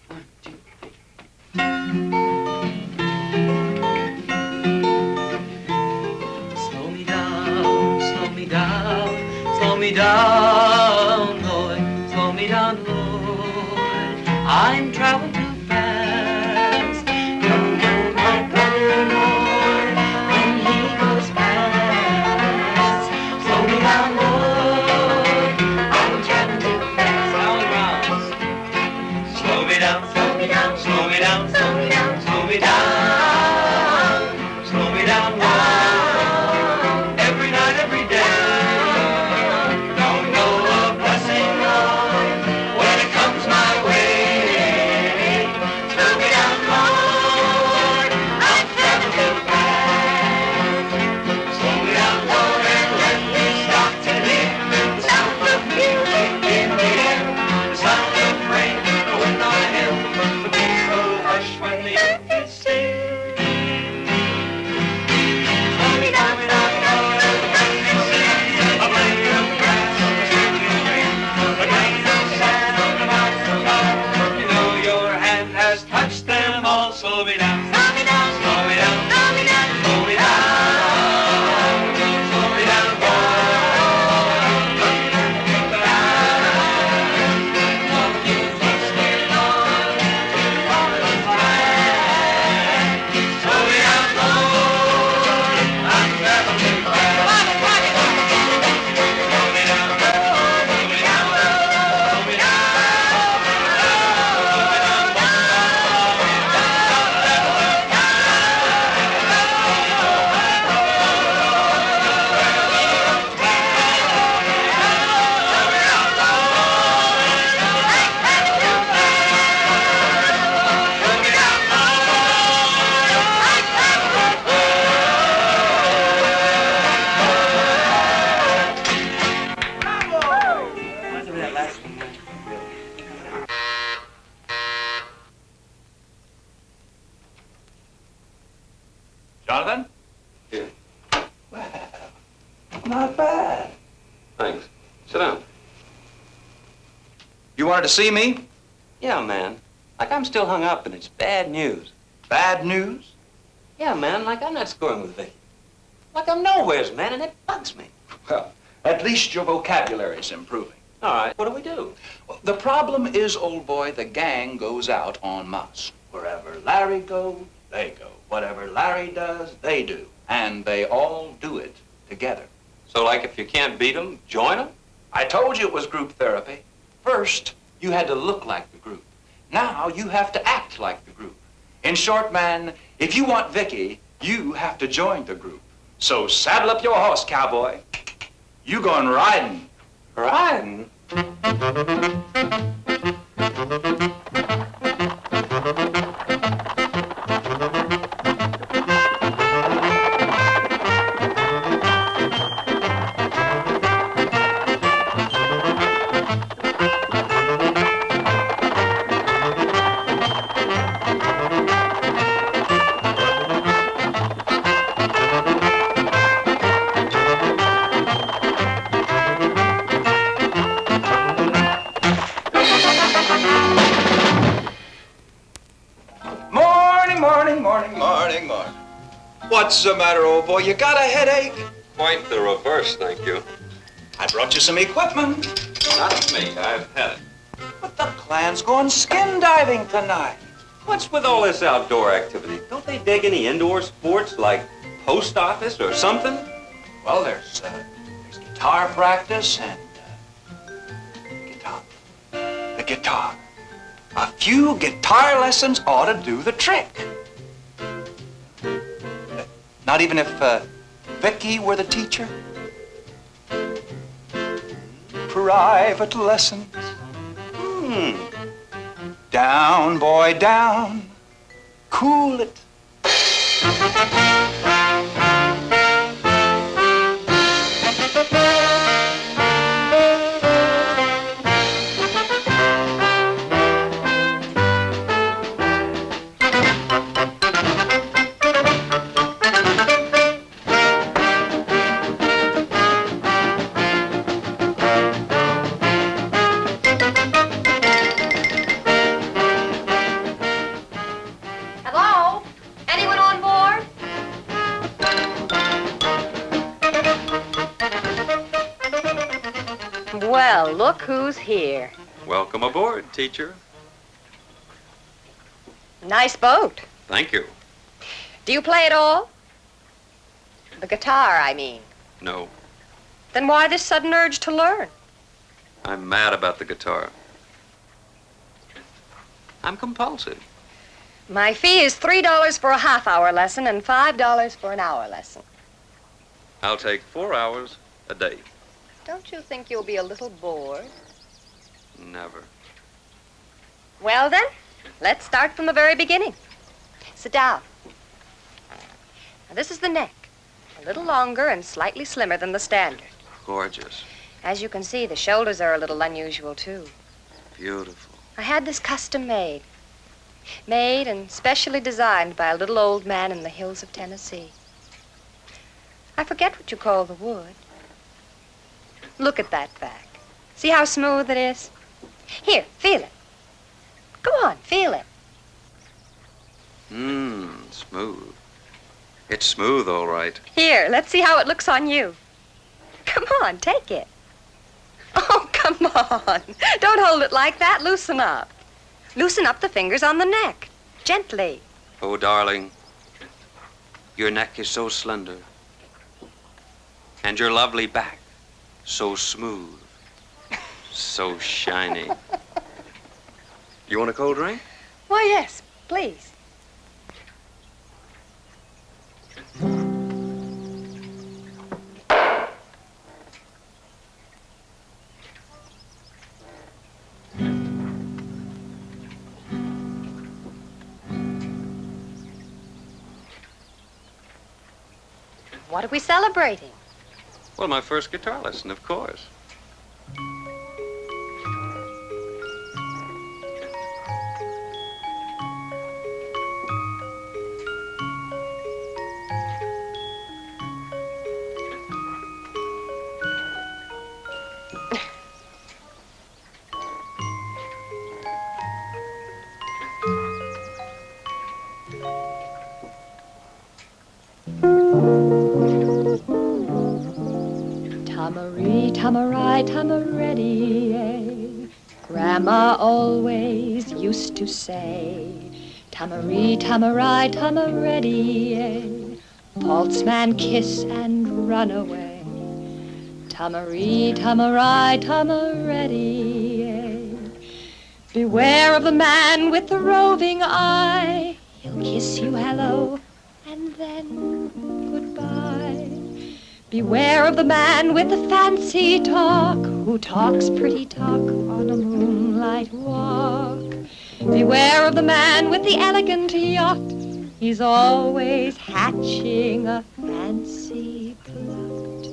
[SPEAKER 14] 1, 2, 3. Slow me down, slow me down, slow me down, Lord. Slow me down, Lord. I'm traveling too fast. Don't know my brother, Lord, when he goes past. Slow me down, Lord. I'm traveling too fast.
[SPEAKER 13] Slow me down,
[SPEAKER 11] Slow me down,
[SPEAKER 13] slow me down,
[SPEAKER 11] slow me down,
[SPEAKER 13] slow me down, slow me down, Lord. Every night, every day. Don't
[SPEAKER 2] Not bad.
[SPEAKER 5] Thanks. Sit down.
[SPEAKER 2] You wanted to see me?
[SPEAKER 5] Yeah, man. Like I'm still hung up and it's bad news.
[SPEAKER 2] Bad news?
[SPEAKER 5] Yeah, man, like I'm not scoring with Vicky. Like I'm nowheres, man, and it bugs me.
[SPEAKER 2] Well, at least your vocabulary's improving.
[SPEAKER 5] All right, what do we do?
[SPEAKER 2] Well, the problem is, old boy, the gang goes out en masse. Wherever Larry goes, they go. Whatever Larry does, they do. And they all do it together.
[SPEAKER 5] So, like, if you can't beat them, join them?
[SPEAKER 2] I told you it was group therapy. First, you had to look like the group. Now, you have to act like the group. In short, man, if you want Vicky, you have to join the group. So saddle up your horse, cowboy. You going riding.
[SPEAKER 5] Riding?
[SPEAKER 2] What's the matter, old boy? You got a headache?
[SPEAKER 5] Quite the reverse, thank you.
[SPEAKER 2] I brought you some equipment.
[SPEAKER 5] Not me, I've had it.
[SPEAKER 2] But the clan's going skin diving tonight.
[SPEAKER 5] What's with all this outdoor activity? Don't they dig any indoor sports like post office or something?
[SPEAKER 2] Well, there's guitar practice and guitar. The guitar. A few guitar lessons ought to do the trick. Not even if Vicky were the teacher? Private lessons. Down, boy, down. Cool it.
[SPEAKER 16] Well, look who's here.
[SPEAKER 5] Welcome aboard, teacher.
[SPEAKER 16] Nice boat.
[SPEAKER 5] Thank you.
[SPEAKER 16] Do you play at all? The guitar, I mean.
[SPEAKER 5] No.
[SPEAKER 16] Then why this sudden urge to learn?
[SPEAKER 5] I'm mad about the guitar. I'm compulsive.
[SPEAKER 16] My fee is $3 for a half-hour lesson and $5 for an hour lesson.
[SPEAKER 5] I'll take 4 hours a day.
[SPEAKER 16] Don't you think you'll be a little bored?
[SPEAKER 5] Never.
[SPEAKER 16] Well, then, let's start from the very beginning. Sit down. Now, this is the neck. A little longer and slightly slimmer than the standard.
[SPEAKER 5] Gorgeous.
[SPEAKER 16] As you can see, the shoulders are a little unusual, too.
[SPEAKER 5] Beautiful.
[SPEAKER 16] I had this custom made. Made and specially designed by a little old man in the hills of Tennessee. I forget what you call the wood. Look at that back. See how smooth it is? Here, feel it. Go on, feel it.
[SPEAKER 5] Smooth. It's smooth, all right.
[SPEAKER 16] Here, let's see how it looks on you. Come on, take it. Oh, come on. Don't hold it like that. Loosen up. Loosen up the fingers on the neck. Gently.
[SPEAKER 5] Oh, darling, your neck is so slender. And your lovely back. So smooth, so shiny. You want a cold drink?
[SPEAKER 16] Why, yes, please. What are we celebrating?
[SPEAKER 5] Well, my first guitar lesson, of course.
[SPEAKER 7] Tamarai, tamareti. Grandma always used to say, Tamari, tamarai, tamareti. False man kiss and run away. Tamari, tamarai, tamareti. Beware of the man with the roving eye. He'll kiss you hello and then goodbye. Beware of the man with the fancy talk, who talks pretty talk on a moonlight walk. Beware of the man with the elegant yacht. He's always hatching a fancy plot.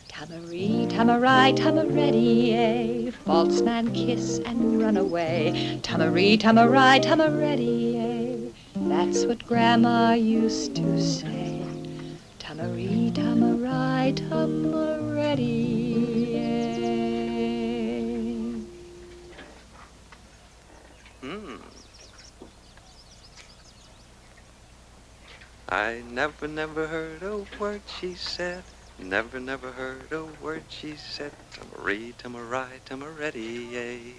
[SPEAKER 7] Tamari, tamarai, tamareti. False man kiss and run away. Tamari, tamarai, tamareti. That's what Grandma used to say. Tamari, tamarai, tamareti.
[SPEAKER 5] I never heard a word she said. Never heard a word she said. Tamari, tamarai, tamareti.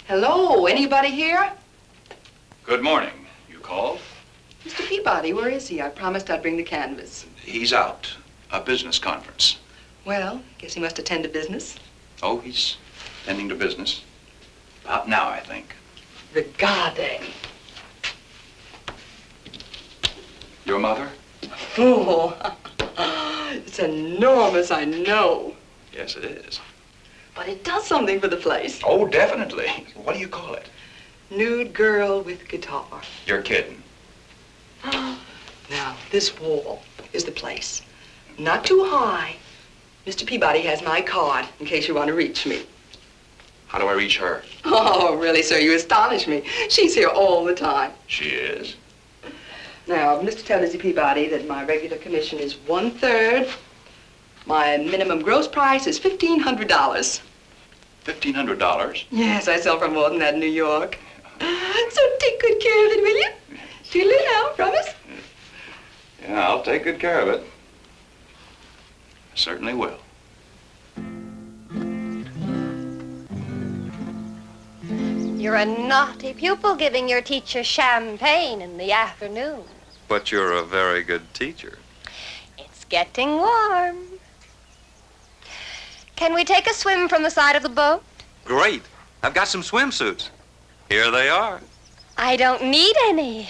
[SPEAKER 12] Hello, anybody here?
[SPEAKER 2] Good morning. You called?
[SPEAKER 12] Mr. Peabody, where is he? I promised I'd bring the canvas.
[SPEAKER 2] He's out. A business conference.
[SPEAKER 12] Well, guess he must attend to business.
[SPEAKER 2] Oh, he's tending to business. About now, I think.
[SPEAKER 12] Regarding.
[SPEAKER 2] Your mother?
[SPEAKER 12] Oh, it's enormous, I know.
[SPEAKER 2] Yes, it is.
[SPEAKER 12] But it does something for the place.
[SPEAKER 2] Oh, definitely. What do you call it?
[SPEAKER 12] Nude girl with guitar.
[SPEAKER 2] You're kidding.
[SPEAKER 12] Now, this wall is the place. Not too high. Mr. Peabody has my card in case you want to reach me.
[SPEAKER 2] How do I reach her?
[SPEAKER 12] Oh, really, sir, you astonish me. She's here all the time.
[SPEAKER 2] She is?
[SPEAKER 12] Now, Mr. Tell Lizzie Peabody that my regular commission is 1/3. My minimum gross price is $1,500.
[SPEAKER 2] $1,500?
[SPEAKER 12] Yes, I sell for more than that in New York. So take good care of it, will you? Toodaloo now, promise?
[SPEAKER 2] Yeah, I'll take good care of it. I certainly will.
[SPEAKER 16] You're a naughty pupil giving your teacher champagne in the afternoon.
[SPEAKER 5] But you're a very good teacher.
[SPEAKER 16] It's getting warm. Can we take a swim from the side of the boat?
[SPEAKER 5] Great. I've got some swimsuits. Here they are.
[SPEAKER 16] I don't need any.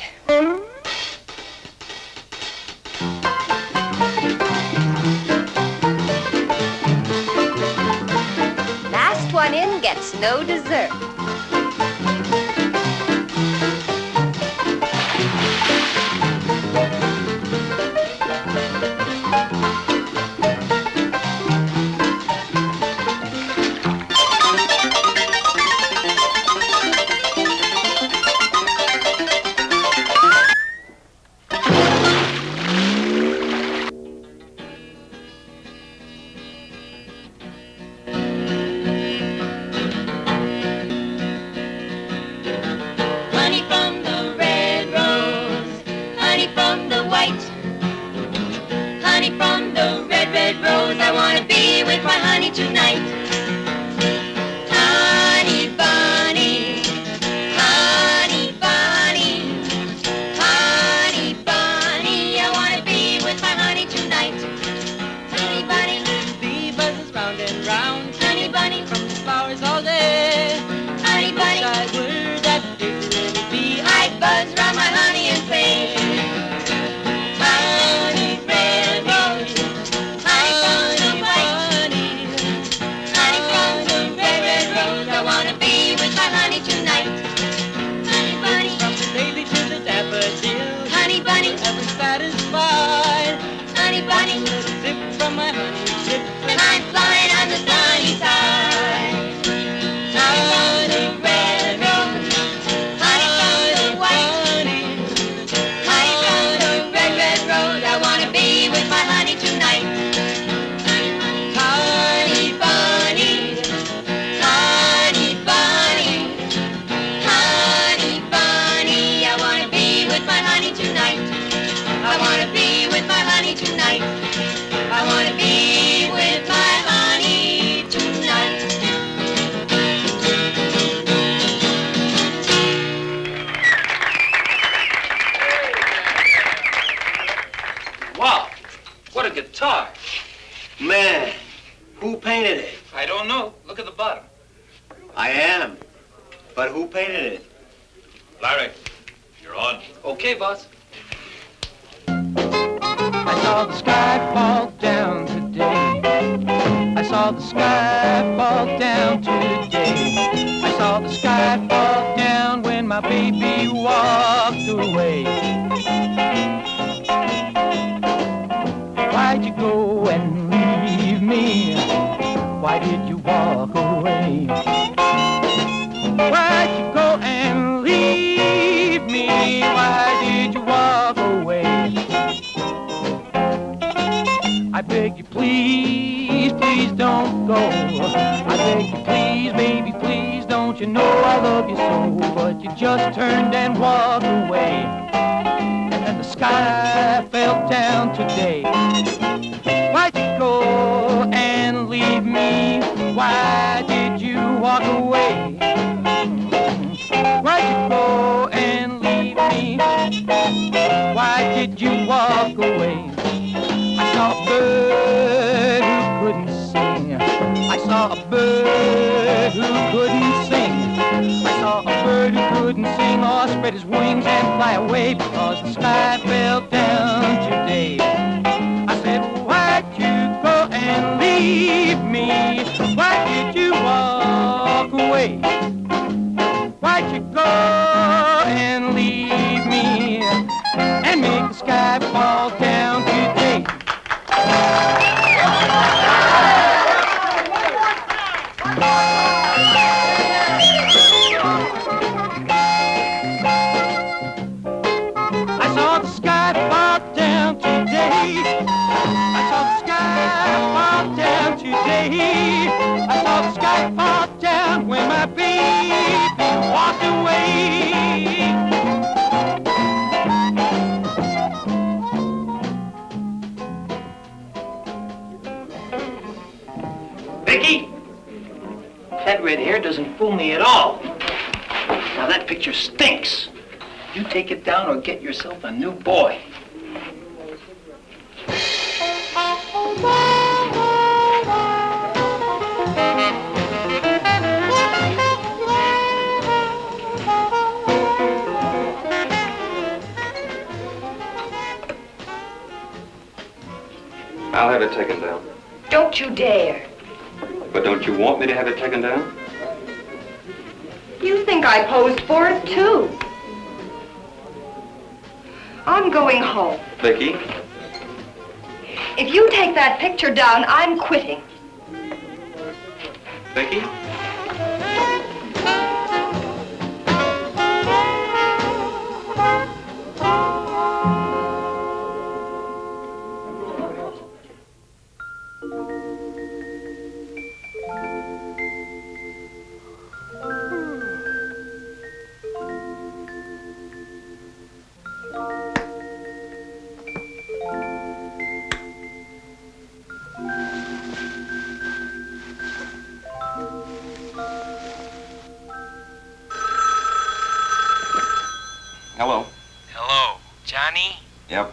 [SPEAKER 16] Last one in gets no dessert.
[SPEAKER 1] Tonight, honey bunny, honey bunny, honey bunny, I wanna be with my honey tonight. Honey bunny,
[SPEAKER 14] bee buzzes round and round,
[SPEAKER 1] honey bunny,
[SPEAKER 14] from the flowers all day.
[SPEAKER 1] honey bunny,
[SPEAKER 14] I were that big little bee,
[SPEAKER 1] I buzz round my honey and play. Honey red rose, honey bunny white, honey honey tonight. I want to be with my honey tonight.
[SPEAKER 17] Wow, what a guitar.
[SPEAKER 18] Man, who painted it?
[SPEAKER 17] I don't know. Look at the bottom.
[SPEAKER 18] I am. But who painted it?
[SPEAKER 17] Larry, you're on. Okay, boss.
[SPEAKER 6] I saw the sky fall down today. I saw the sky fall down today. I saw the sky fall down when my baby walked away. Why'd you go and leave me? Why did you walk away? Why'd you go and leave me? Why did you walk away? I beg you, please, please don't go. I beg you, please, baby, please, don't you know I love you so? But you just turned and walked away. And then the sky fell down today. Why'd you go and leave me? Why did you walk away? Why'd you go and leave me? Why did you walk away? I saw a bird who couldn't sing. I saw a bird who couldn't sing. I saw a bird who couldn't sing or spread his wings and fly away because the sky fell down today. I said, why'd you go and leave me? Why did you walk away? Why'd you go and leave me and make the sky fall down today? I saw the sky fall down today. I saw the sky fall down today. I saw the sky fall down when my baby walked away.
[SPEAKER 17] Vicky, that red hair doesn't fool me at all. Now that picture stinks. You take it down or get yourself a new boy.
[SPEAKER 5] I'll have it taken down.
[SPEAKER 16] Don't you dare.
[SPEAKER 5] But don't you want me to have it taken down?
[SPEAKER 16] You think I posed for it, too. I'm going home.
[SPEAKER 5] Vicky?
[SPEAKER 16] If you take that picture down, I'm quitting.
[SPEAKER 5] Vicky? Hello.
[SPEAKER 19] Hello, Johnny?
[SPEAKER 5] Yep.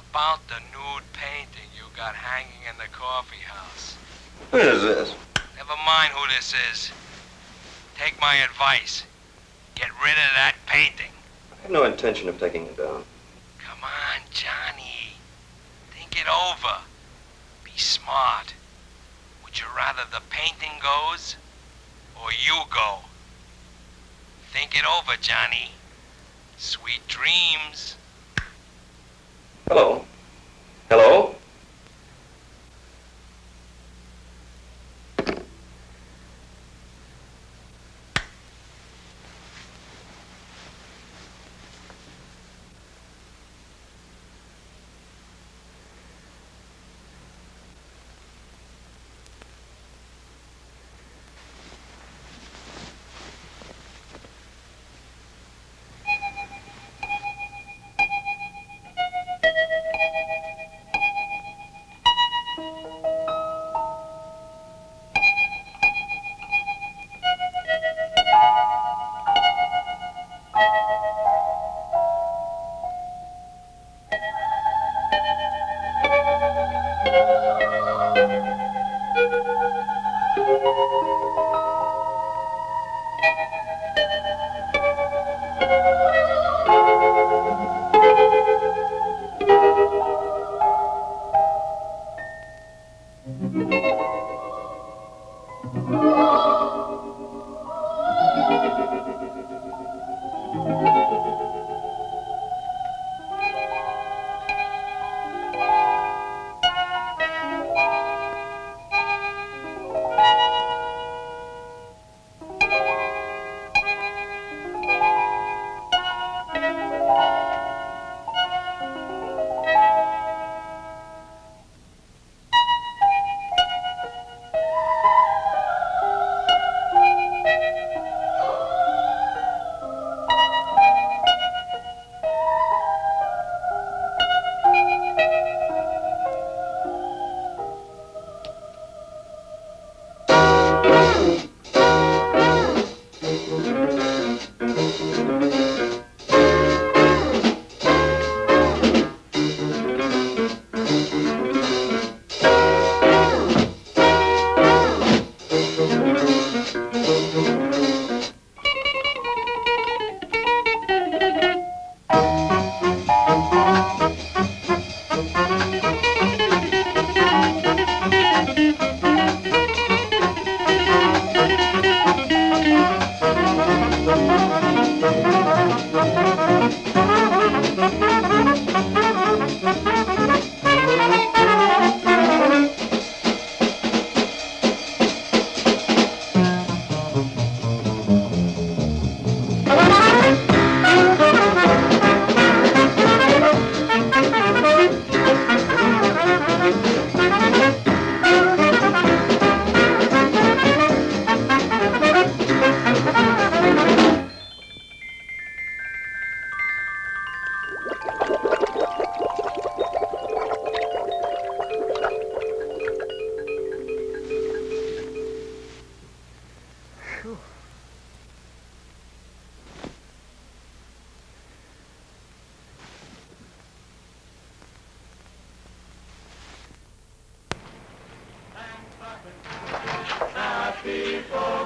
[SPEAKER 19] About the nude painting you got hanging in the coffee house.
[SPEAKER 5] Who is this?
[SPEAKER 19] Never mind who this is. Take my advice. Get rid of that painting.
[SPEAKER 5] I have no intention of taking it down.
[SPEAKER 19] Come on, Johnny. Think it over. Be smart. Would you rather the painting goes or you go? Think it over, Johnny. Sweet dreams.
[SPEAKER 5] Hello. Hello?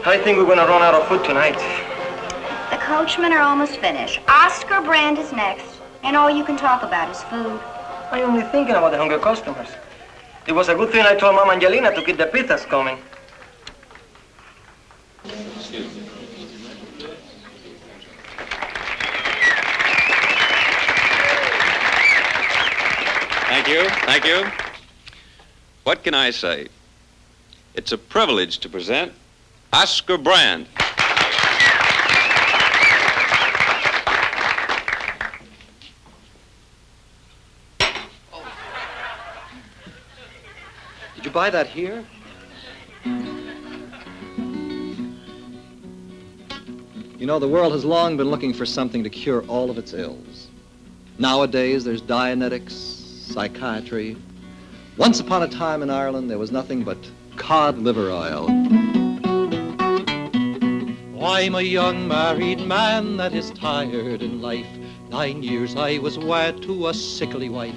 [SPEAKER 17] I think we're gonna run out of food tonight.
[SPEAKER 4] The coachmen are almost finished. Oscar Brand is next, and all you can talk about is food.
[SPEAKER 17] I'm only thinking about the hungry customers. It was a good thing I told Mama Angelina to keep the pizzas coming.
[SPEAKER 5] Excuse me. Thank you. What can I say? It's a privilege to present Oscar Brand.
[SPEAKER 20] Did you buy that here? You know, the world has long been looking for something to cure all of its ills. Nowadays, there's Dianetics, psychiatry. Once upon a time in Ireland, there was nothing but cod liver oil.
[SPEAKER 6] I'm a young married man that is tired in life. 9 years I was wed to a sickly wife.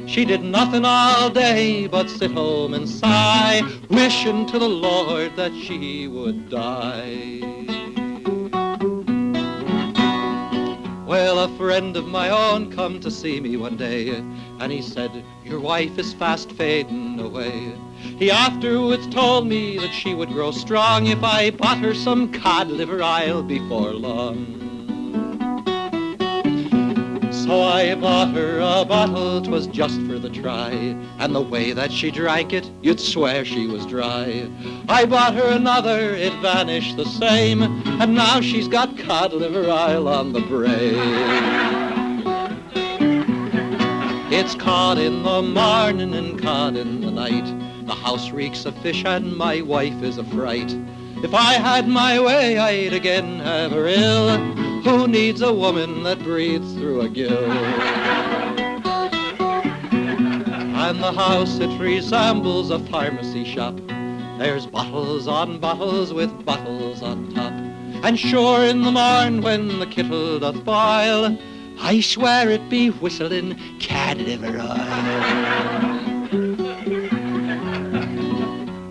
[SPEAKER 6] She did nothing all day but sit home and sigh, wishing to the Lord that she would die. Well, a friend of my own come to see me one day, and he said, your wife is fast fading away. He afterwards told me that she would grow strong if I bought her some cod liver oil before long. So I bought her a bottle, 'twas just for the try, and the way that she drank it, you'd swear she was dry. I bought her another, it vanished the same, and now she's got cod liver oil on the brain. It's cod in the morning and cod in the night. The house reeks of fish and my wife is a fright. If I had my way, I'd again have her ill. Who needs a woman that breathes through a gill? And the house, it resembles a pharmacy shop. There's bottles on bottles with bottles on top. And sure in the morn when the kettle doth boil, I swear it be whistling cod liver oil.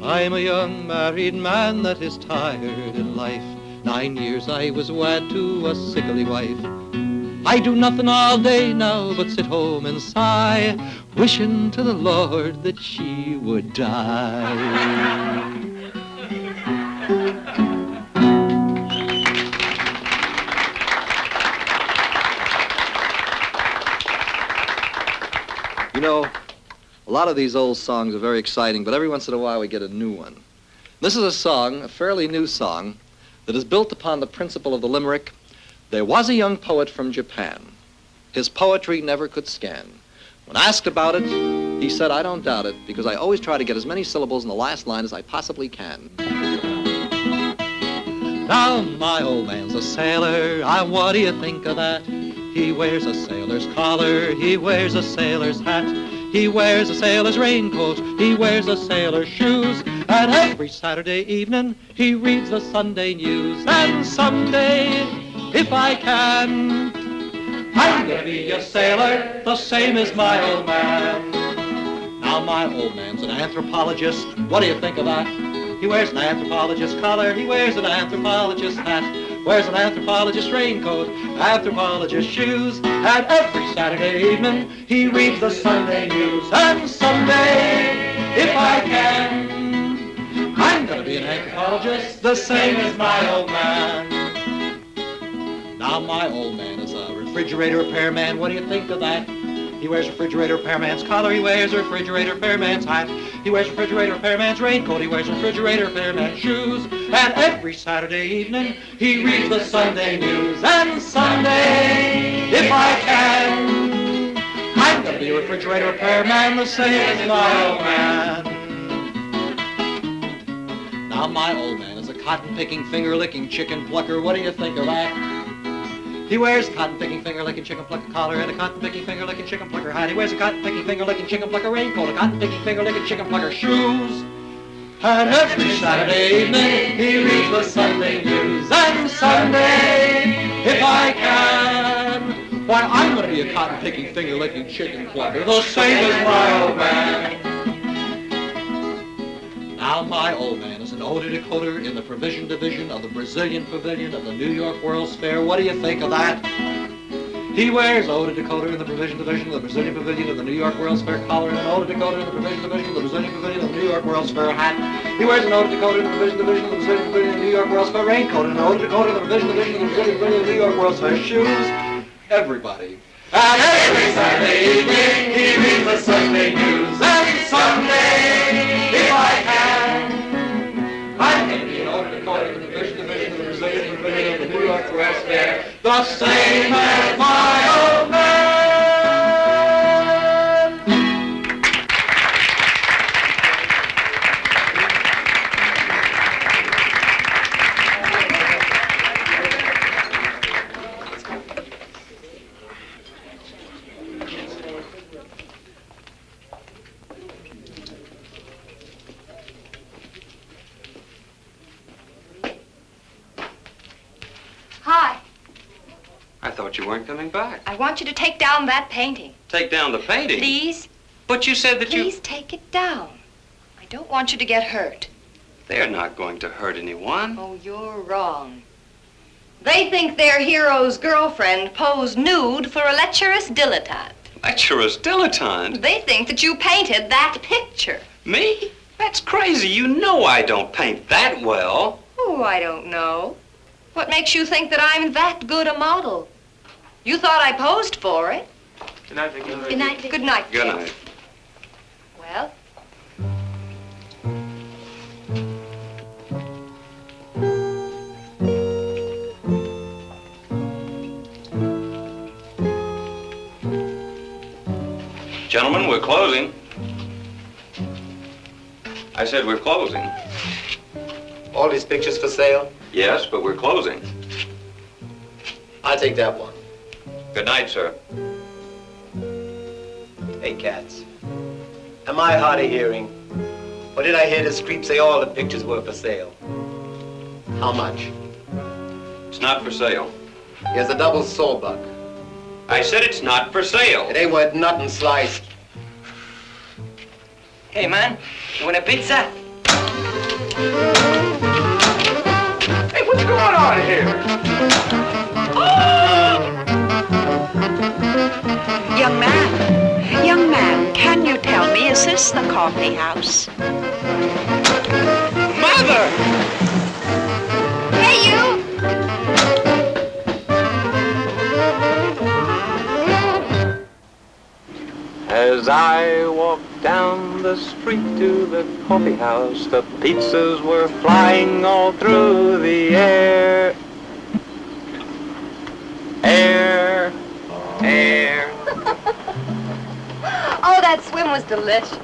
[SPEAKER 6] I'm a young married man that is tired in life. 9 years I was wed to a sickly wife. I do nothing all day now but sit home and sigh, wishing to the Lord that she would die.
[SPEAKER 20] You know, a lot of these old songs are very exciting, but every once in a while we get a new one. This is a song, a fairly new song, that is built upon the principle of the limerick, there was a young poet from Japan. His poetry never could scan. When asked about it, he said, I don't doubt it, because I always try to get as many syllables in the last line as I possibly can.
[SPEAKER 6] Now my old man's a sailor, what do you think of that? He wears a sailor's collar, he wears a sailor's hat, he wears a sailor's raincoat, he wears a sailor's shoes, and every Saturday evening he reads the Sunday news. And someday, if I can, I'm gonna be a sailor, the same as my old man. Now my old man's an anthropologist, what do you think of that? He wears an anthropologist collar, he wears an anthropologist hat, wears an anthropologist raincoat, anthropologist shoes, and every Saturday evening he reads the Sunday news. And someday, if I can, I'm gonna be an anthropologist, the same as my old man. Now my old man is a refrigerator repairman, what do you think of that? He wears a refrigerator repairman's collar, he wears a refrigerator repairman's hat, he wears a refrigerator repairman's raincoat, he wears a refrigerator repairman's shoes, and every Saturday evening he reads the Sunday news. And someday, if I can, I'm gonna be a refrigerator repairman, the same as my old man. Now my old man is a cotton-picking, finger-licking chicken plucker, what do you think of that? He wears a cotton-picking, finger-licking, chicken plucker collar and a cotton-picking, finger-licking, chicken plucker hat. He wears a cotton-picking, finger-licking, chicken plucker raincoat, a cotton-picking, finger-licking, chicken plucker shoes. And every Saturday evening he reads the Sunday news. And someday, if I can, why, I'm going to be a cotton-picking, finger-licking, chicken plucker, the same as my old man. Now my old man is an
[SPEAKER 20] odor decoder in the provision division of the Brazilian Pavilion of the New York World's Fair. What do you think of that? He wears an odor decoder in the provision division of the Brazilian Pavilion of the New York World's Fair collar and an odor decoder in the provision division of the Brazilian Pavilion of the New York World's Fair hat. He wears an odor decoder in the provision division of the Brazilian Pavilion of the New York World's Fair raincoat and an odor decoder in the provision division of the Brazilian Pavilion of the New York World's Fair shoes. Everybody. And every Saturday evening he reads the Sunday news. And someday, if I can, I may be an odor decoder in the provision division of the Brazilian Pavilion of the New York World's Fair, the same as my old man.
[SPEAKER 16] Hi.
[SPEAKER 5] I thought you weren't coming back.
[SPEAKER 16] I want you to take down that painting.
[SPEAKER 5] Take down the painting?
[SPEAKER 16] Please?
[SPEAKER 5] But you said that
[SPEAKER 16] Please take it down. I don't want you to get hurt.
[SPEAKER 5] They're not going to hurt anyone.
[SPEAKER 16] Oh, you're wrong. They think their hero's girlfriend posed nude for a lecherous dilettante.
[SPEAKER 5] Lecherous dilettante?
[SPEAKER 16] They think that you painted that picture.
[SPEAKER 5] Me? That's crazy. You know I don't paint that well.
[SPEAKER 16] Oh, I don't know. What makes you think that I'm that good a model? You thought I posed for it.
[SPEAKER 5] Good night, Vicky.
[SPEAKER 16] Good night, Vicky. Good night.
[SPEAKER 5] Good night.
[SPEAKER 16] Well?
[SPEAKER 5] Gentlemen, we're closing. I said we're closing.
[SPEAKER 18] All these pictures for sale?
[SPEAKER 5] Yes, but we're closing.
[SPEAKER 18] I'll take that one.
[SPEAKER 5] Good night, sir.
[SPEAKER 18] Hey, cats. Am I hard of hearing? Or did I hear this creep say all the pictures were for sale? How much?
[SPEAKER 5] It's not for sale.
[SPEAKER 18] Here's a double sawbuck.
[SPEAKER 5] I said it's not for sale.
[SPEAKER 18] It ain't worth nothing sliced.
[SPEAKER 17] Hey, man, you want a pizza?
[SPEAKER 18] Hey, what's going on here?
[SPEAKER 9] Young man, can you tell me, is this the coffee house?
[SPEAKER 18] Mother!
[SPEAKER 11] Hey, you!
[SPEAKER 5] As I walked down the street to the coffee house, the pizzas were flying all through the air. Air.
[SPEAKER 16] Oh, that swim was delicious.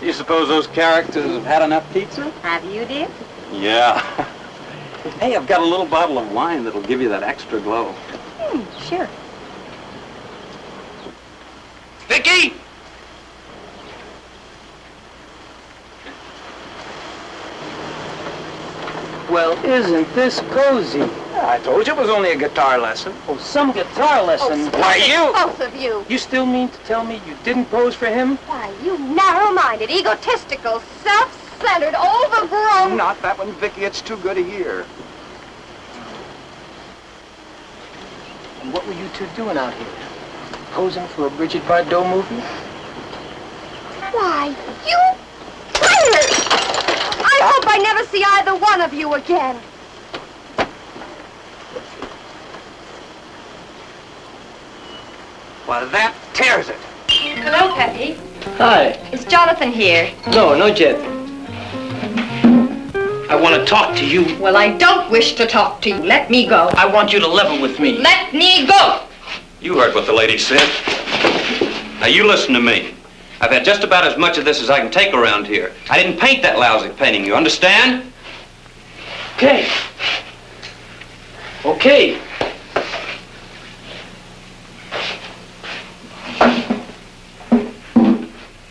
[SPEAKER 5] You suppose those characters have had enough pizza?
[SPEAKER 16] Have you, dear?
[SPEAKER 5] Yeah. Hey, I've got a little bottle of wine that'll give you that extra glow.
[SPEAKER 16] Sure.
[SPEAKER 5] Vicky!
[SPEAKER 17] Well, isn't this cozy?
[SPEAKER 18] I told you it was only a guitar lesson.
[SPEAKER 17] Oh, some guitar lesson.
[SPEAKER 18] Why, you?
[SPEAKER 11] Both of you.
[SPEAKER 17] You still mean to tell me you didn't pose for him?
[SPEAKER 11] Why, you narrow-minded, egotistical, self-centered, overgrown...
[SPEAKER 18] Not that one, Vicky. It's too good to hear.
[SPEAKER 17] And what were you two doing out here? Posing for a Bridget Bardot movie?
[SPEAKER 11] Why, you pirates! I hope I never see either one of you again.
[SPEAKER 18] Well, that tears it.
[SPEAKER 16] Hello, Peppy.
[SPEAKER 17] Hi.
[SPEAKER 16] Is Jonathan here?
[SPEAKER 17] No, not yet. I want to talk to you.
[SPEAKER 16] Well, I don't wish to talk to you. Let me go.
[SPEAKER 17] I want you to level with me.
[SPEAKER 16] Let me go!
[SPEAKER 5] You heard what the lady said. Now, you listen to me. I've had just about as much of this as I can take around here. I didn't paint that lousy painting, you understand?
[SPEAKER 17] Okay. Okay.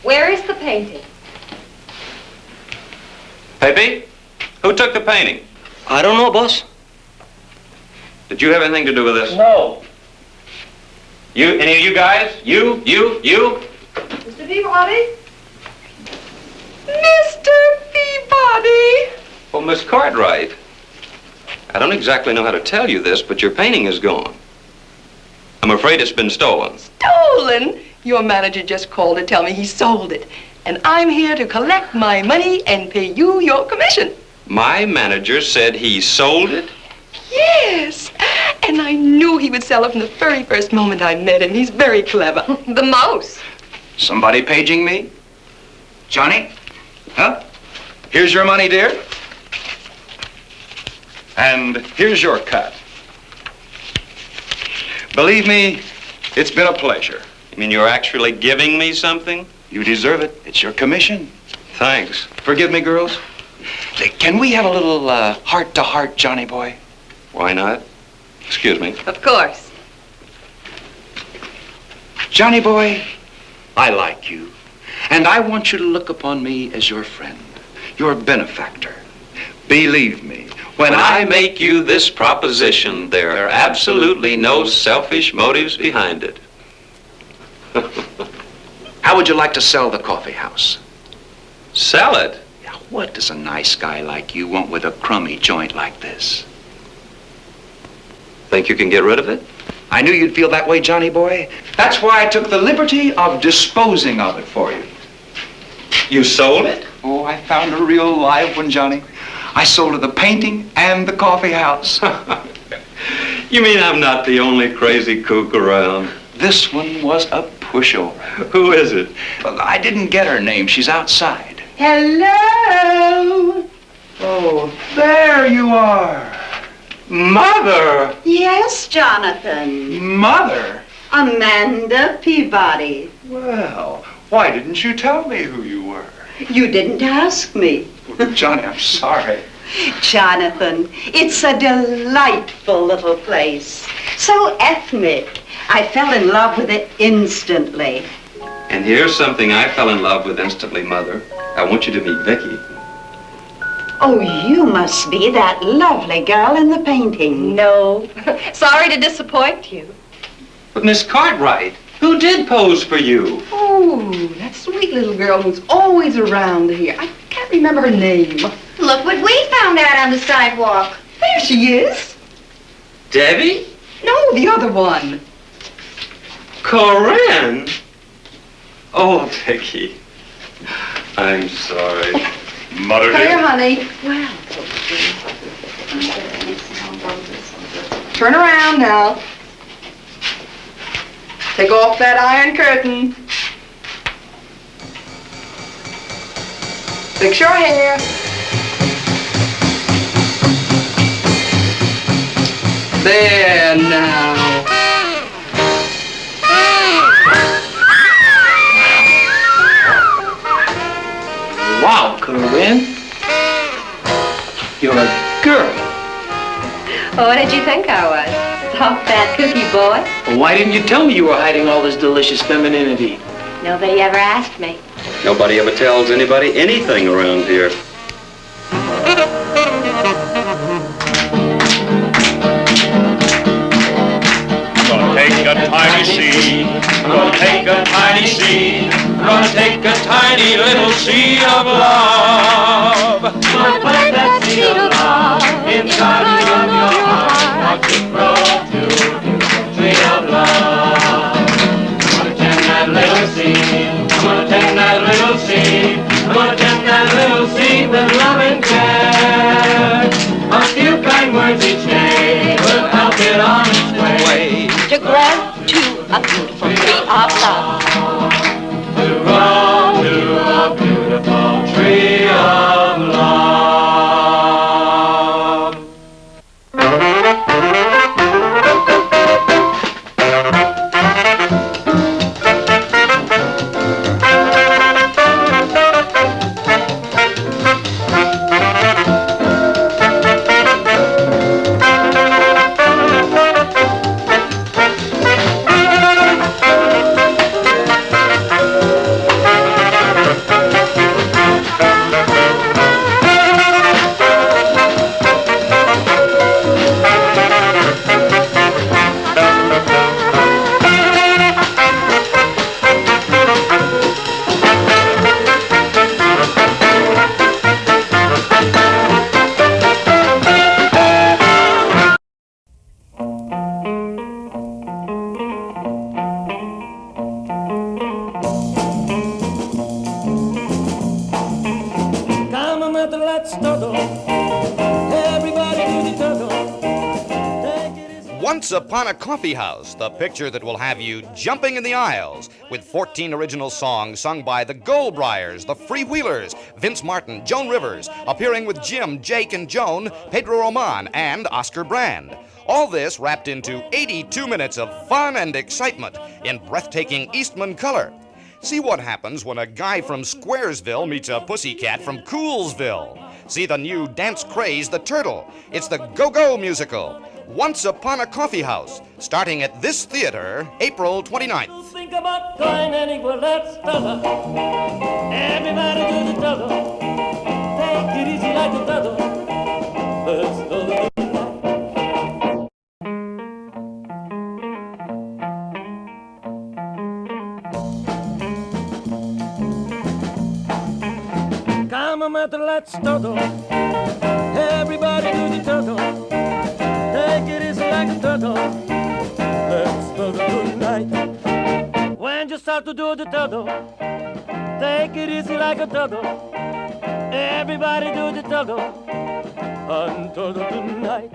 [SPEAKER 16] Where is the painting?
[SPEAKER 5] Pepe, who took the painting?
[SPEAKER 17] I don't know, boss.
[SPEAKER 5] Did you have anything to do with this?
[SPEAKER 17] No.
[SPEAKER 5] You, any of you guys? You?
[SPEAKER 16] Mr. Peabody? Mr. Peabody!
[SPEAKER 5] Well, Miss Cartwright, I don't exactly know how to tell you this, but your painting is gone. I'm afraid it's been stolen.
[SPEAKER 12] Stolen? Your manager just called to tell me he sold it. And I'm here to collect my money and pay you your commission.
[SPEAKER 5] My manager said he sold it?
[SPEAKER 12] Yes. And I knew he would sell it from the very first moment I met him. He's very clever. The most.
[SPEAKER 2] Somebody paging me? Johnny? Huh? Here's your money, dear. And here's your cut. Believe me, it's been a pleasure.
[SPEAKER 5] You mean you're actually giving me something?
[SPEAKER 2] You deserve it. It's your commission.
[SPEAKER 5] Thanks.
[SPEAKER 2] Forgive me, girls. Say, can we have a little heart-to-heart, Johnny boy?
[SPEAKER 5] Why not? Excuse me.
[SPEAKER 12] Of course.
[SPEAKER 2] Johnny boy, I like you. And I want you to look upon me as your friend, your benefactor. Believe me,
[SPEAKER 5] when I make you this proposition, there are absolutely no selfish motives behind it.
[SPEAKER 2] How would you like to sell the coffee house?
[SPEAKER 5] Sell it?
[SPEAKER 2] Yeah, what does a nice guy like you want with a crummy joint like this?
[SPEAKER 5] Think you can get rid of it?
[SPEAKER 2] I knew you'd feel that way, Johnny boy. That's why I took the liberty of disposing of it for you.
[SPEAKER 5] You sold it?
[SPEAKER 2] Oh, I found a real live one, Johnny. I sold her the painting and the coffee house.
[SPEAKER 5] You mean I'm not the only crazy kook around?
[SPEAKER 2] This one was a pushover.
[SPEAKER 5] Who is it?
[SPEAKER 2] Well, I didn't get her name. She's outside.
[SPEAKER 12] Hello?
[SPEAKER 2] Oh, there you are. Mother!
[SPEAKER 9] Yes, Jonathan.
[SPEAKER 2] Mother?
[SPEAKER 9] Amanda Peabody.
[SPEAKER 2] Well, why didn't you tell me who you were?
[SPEAKER 9] You didn't ask me.
[SPEAKER 2] Johnny, I'm sorry.
[SPEAKER 9] Jonathan, it's a delightful little place. So ethnic. I fell in love with it instantly.
[SPEAKER 5] And here's something I fell in love with instantly, Mother. I want you to meet Vicky.
[SPEAKER 9] Oh, you must be that lovely girl in the painting.
[SPEAKER 12] No. Sorry to disappoint you.
[SPEAKER 5] But Miss Cartwright, who did pose for you?
[SPEAKER 12] Oh, that sweet little girl who's always around here. I can't remember her name.
[SPEAKER 11] Look what we found out on the sidewalk.
[SPEAKER 12] There she is.
[SPEAKER 5] Debbie?
[SPEAKER 12] No, the other one.
[SPEAKER 5] Corinne? Oh, Vicky. I'm sorry. Mother
[SPEAKER 12] Come
[SPEAKER 5] dear.
[SPEAKER 12] here, honey. Well. Turn around now. Take off that iron curtain. Fix your hair. There now.
[SPEAKER 17] Wow, Corinne. You're a girl.
[SPEAKER 16] Well, what did you think I was? Soft, fat cookie boy?
[SPEAKER 17] Well, why didn't you tell me you were hiding all this delicious femininity?
[SPEAKER 16] Nobody ever asked me.
[SPEAKER 5] Nobody ever tells anybody anything around here.
[SPEAKER 13] Gonna take a tiny seed, gonna take a tiny seed, gonna take a tiny little seed of love. Gonna plant that seed of love inside of your heart. Watch it grow to a beautiful tree of love. I'm gonna tend that little seed, I'm gonna tend that little seed, I'm gonna tend that little seed with love and care. A few kind words each day will help it on its way.
[SPEAKER 16] To grow to a beautiful tree of love.
[SPEAKER 13] To grow to a beautiful tree of love.
[SPEAKER 21] Once Upon a Coffee House, the picture that will have you jumping in the aisles, with 14 original songs sung by the Goldbriars, the Freewheelers, Vince Martin, Joan Rivers, appearing with Jim, Jake, and Joan, Pedro Roman, and Oscar Brand. All this wrapped into 82 minutes of fun and excitement in breathtaking Eastman color. See what happens when a guy from Squaresville meets a pussycat from Coolsville. See the new dance craze, The Turtle. It's the Go-Go musical, Once Upon a Coffee House, starting at this theater, April 29th.
[SPEAKER 22] Think about going anywhere, let's start. Everybody do the turtle. Take it easy like a turtle. Let's go. Come on, matter, let's turtle. Everybody do the turtle. Take it easy like a turtle. Let's turtle tonight. When you start to do the turtle, take it easy like a turtle. Everybody do the turtle. And turtle tonight.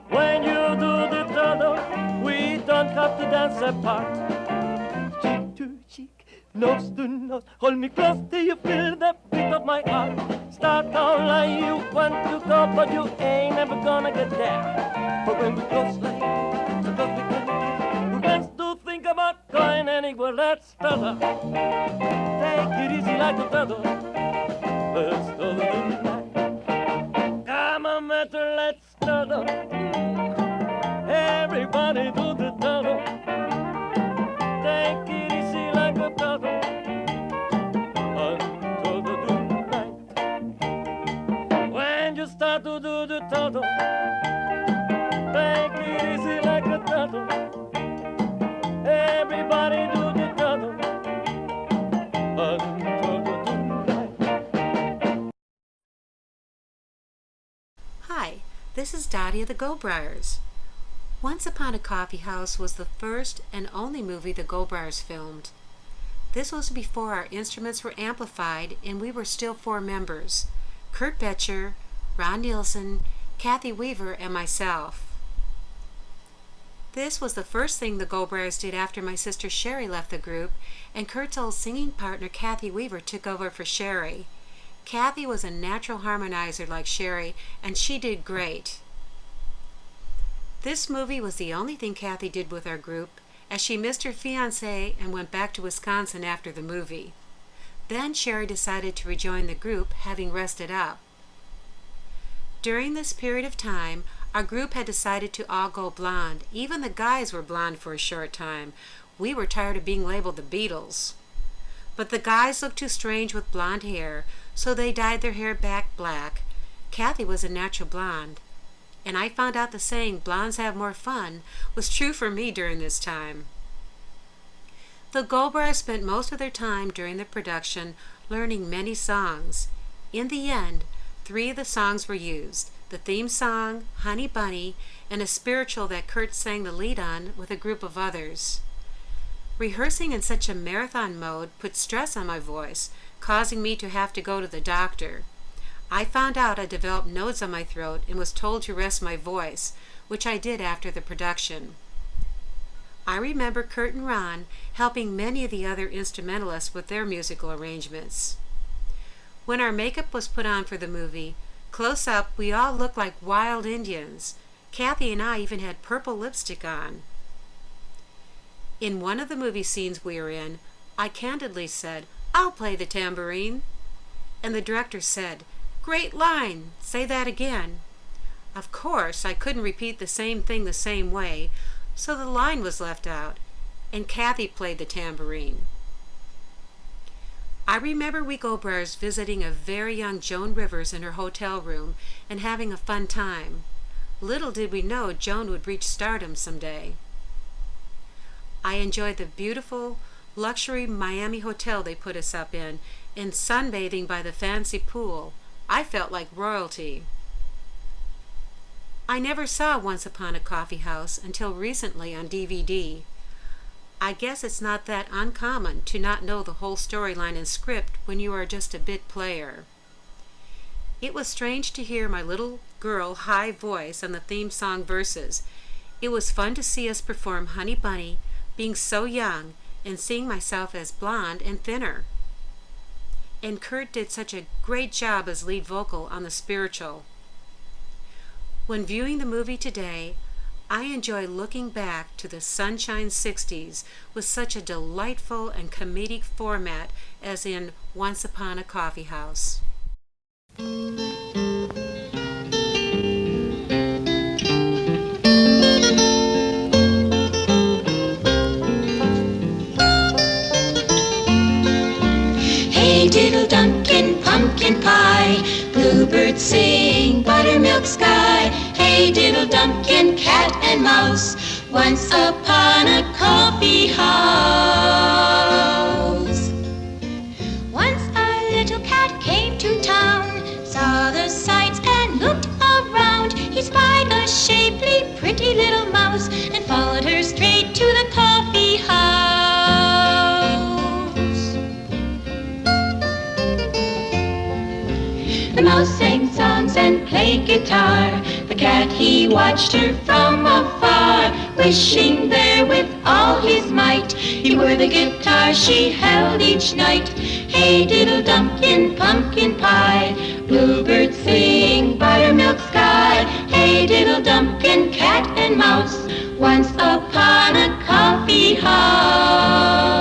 [SPEAKER 22] When you do the turtle, we don't have to dance apart. Cheek to cheek, nose to nose, hold me close till you feel the beat of my heart. Start out like you want to go, but you ain't never gonna get there. But when we close like so close we can, who wants to think about going anywhere? Let's start. Take it easy like a turtle. Let's start tonight. Come on, matter, let's start. Everybody do the turtle. Take it easy like a turtle. Until the tonight. When you start to do the turtle, take it easy like a turtle. Everybody do the turtle. Until the tonight.
[SPEAKER 23] Hi, this is Dottie of the Goldbriars. Once Upon a Coffee House was the first and only movie the Goldbriars filmed. This was before our instruments were amplified and we were still 4 members: Kurt Betcher, Ron Nielsen, Kathy Weaver, and myself. This was the first thing the Goldbriars did after my sister Sherry left the group and Kurt's old singing partner Kathy Weaver took over for Sherry. Kathy was a natural harmonizer like Sherry and she did great. This movie was the only thing Kathy did with our group, as she missed her fiancé and went back to Wisconsin after the movie. Then Sherry decided to rejoin the group, having rested up. During this period of time, our group had decided to all go blonde. Even the guys were blonde for a short time. We were tired of being labeled the Beatles. But the guys looked too strange with blonde hair, so they dyed their hair back black. Kathy was a natural blonde. And I found out the saying, blondes have more fun, was true for me during this time. The Goldbriars spent most of their time during the production learning many songs. In the end, 3 of the songs were used: the theme song, Honey Bunny, and a spiritual that Kurt sang the lead on with a group of others. Rehearsing in such a marathon mode put stress on my voice, causing me to have to go to the doctor. I found out I developed nodes on my throat and was told to rest my voice, which I did after the production. I remember Kurt and Ron helping many of the other instrumentalists with their musical arrangements. When our makeup was put on for the movie, close up we all looked like wild Indians. Kathy and I even had purple lipstick on. In one of the movie scenes we were in, I candidly said, "I'll play the tambourine." And the director said, "Great line, say that again." Of course, I couldn't repeat the same thing the same way, so the line was left out, and Kathy played the tambourine. I remember we Goldbriars visiting a very young Joan Rivers in her hotel room and having a fun time. Little did we know Joan would reach stardom someday. I enjoyed the beautiful, luxury Miami hotel they put us up in, and sunbathing by the fancy pool. I felt like royalty. I never saw Once Upon a Coffee House until recently on DVD. I guess it's not that uncommon to not know the whole storyline and script when you are just a bit player. It was strange to hear my little girl high voice on the theme song verses. It was fun to see us perform Honey Bunny, being so young, and seeing myself as blonde and thinner. And Kurt did such a great job as lead vocal on the spiritual. When viewing the movie today, I enjoy looking back to the Sunshine 60s with such a delightful and comedic format as in Once Upon a Coffee House.
[SPEAKER 1] Hey diddle Dunkin' pumpkin pie, bluebirds sing, buttermilk sky. Hey diddle Dunkin' cat and mouse, once upon a coffee house. Once a little cat came to town, saw the sights and looked around. He spied a shapely, pretty little mouse and followed her straight to the coffee house. The mouse sang songs and played guitar. The cat, he watched her from afar, wishing there with all his might he were the guitar she held each night. Hey diddle Dunkin' pumpkin pie, bluebirds sing, buttermilk sky. Hey diddle Dunkin' cat and mouse, once upon a coffee house.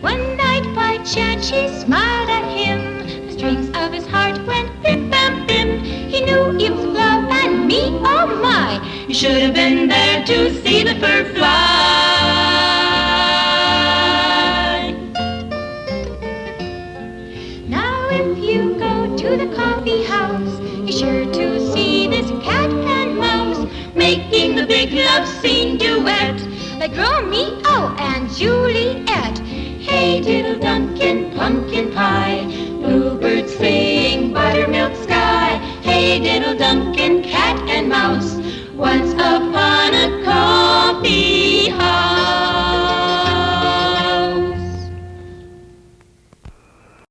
[SPEAKER 1] One night by chance she smiled at him, the strings of his heart went bim bam bim. He knew it was love and me, oh my, you should have been there to see the fur fly. Now if you go to the coffee house, you're sure to see this cat and mouse making the big love scene duet like Romeo and Juliet. Hey diddle Dunkin' pumpkin pie, bluebirds sing, buttermilk sky. Hey diddle Dunkin' cat and mouse, once upon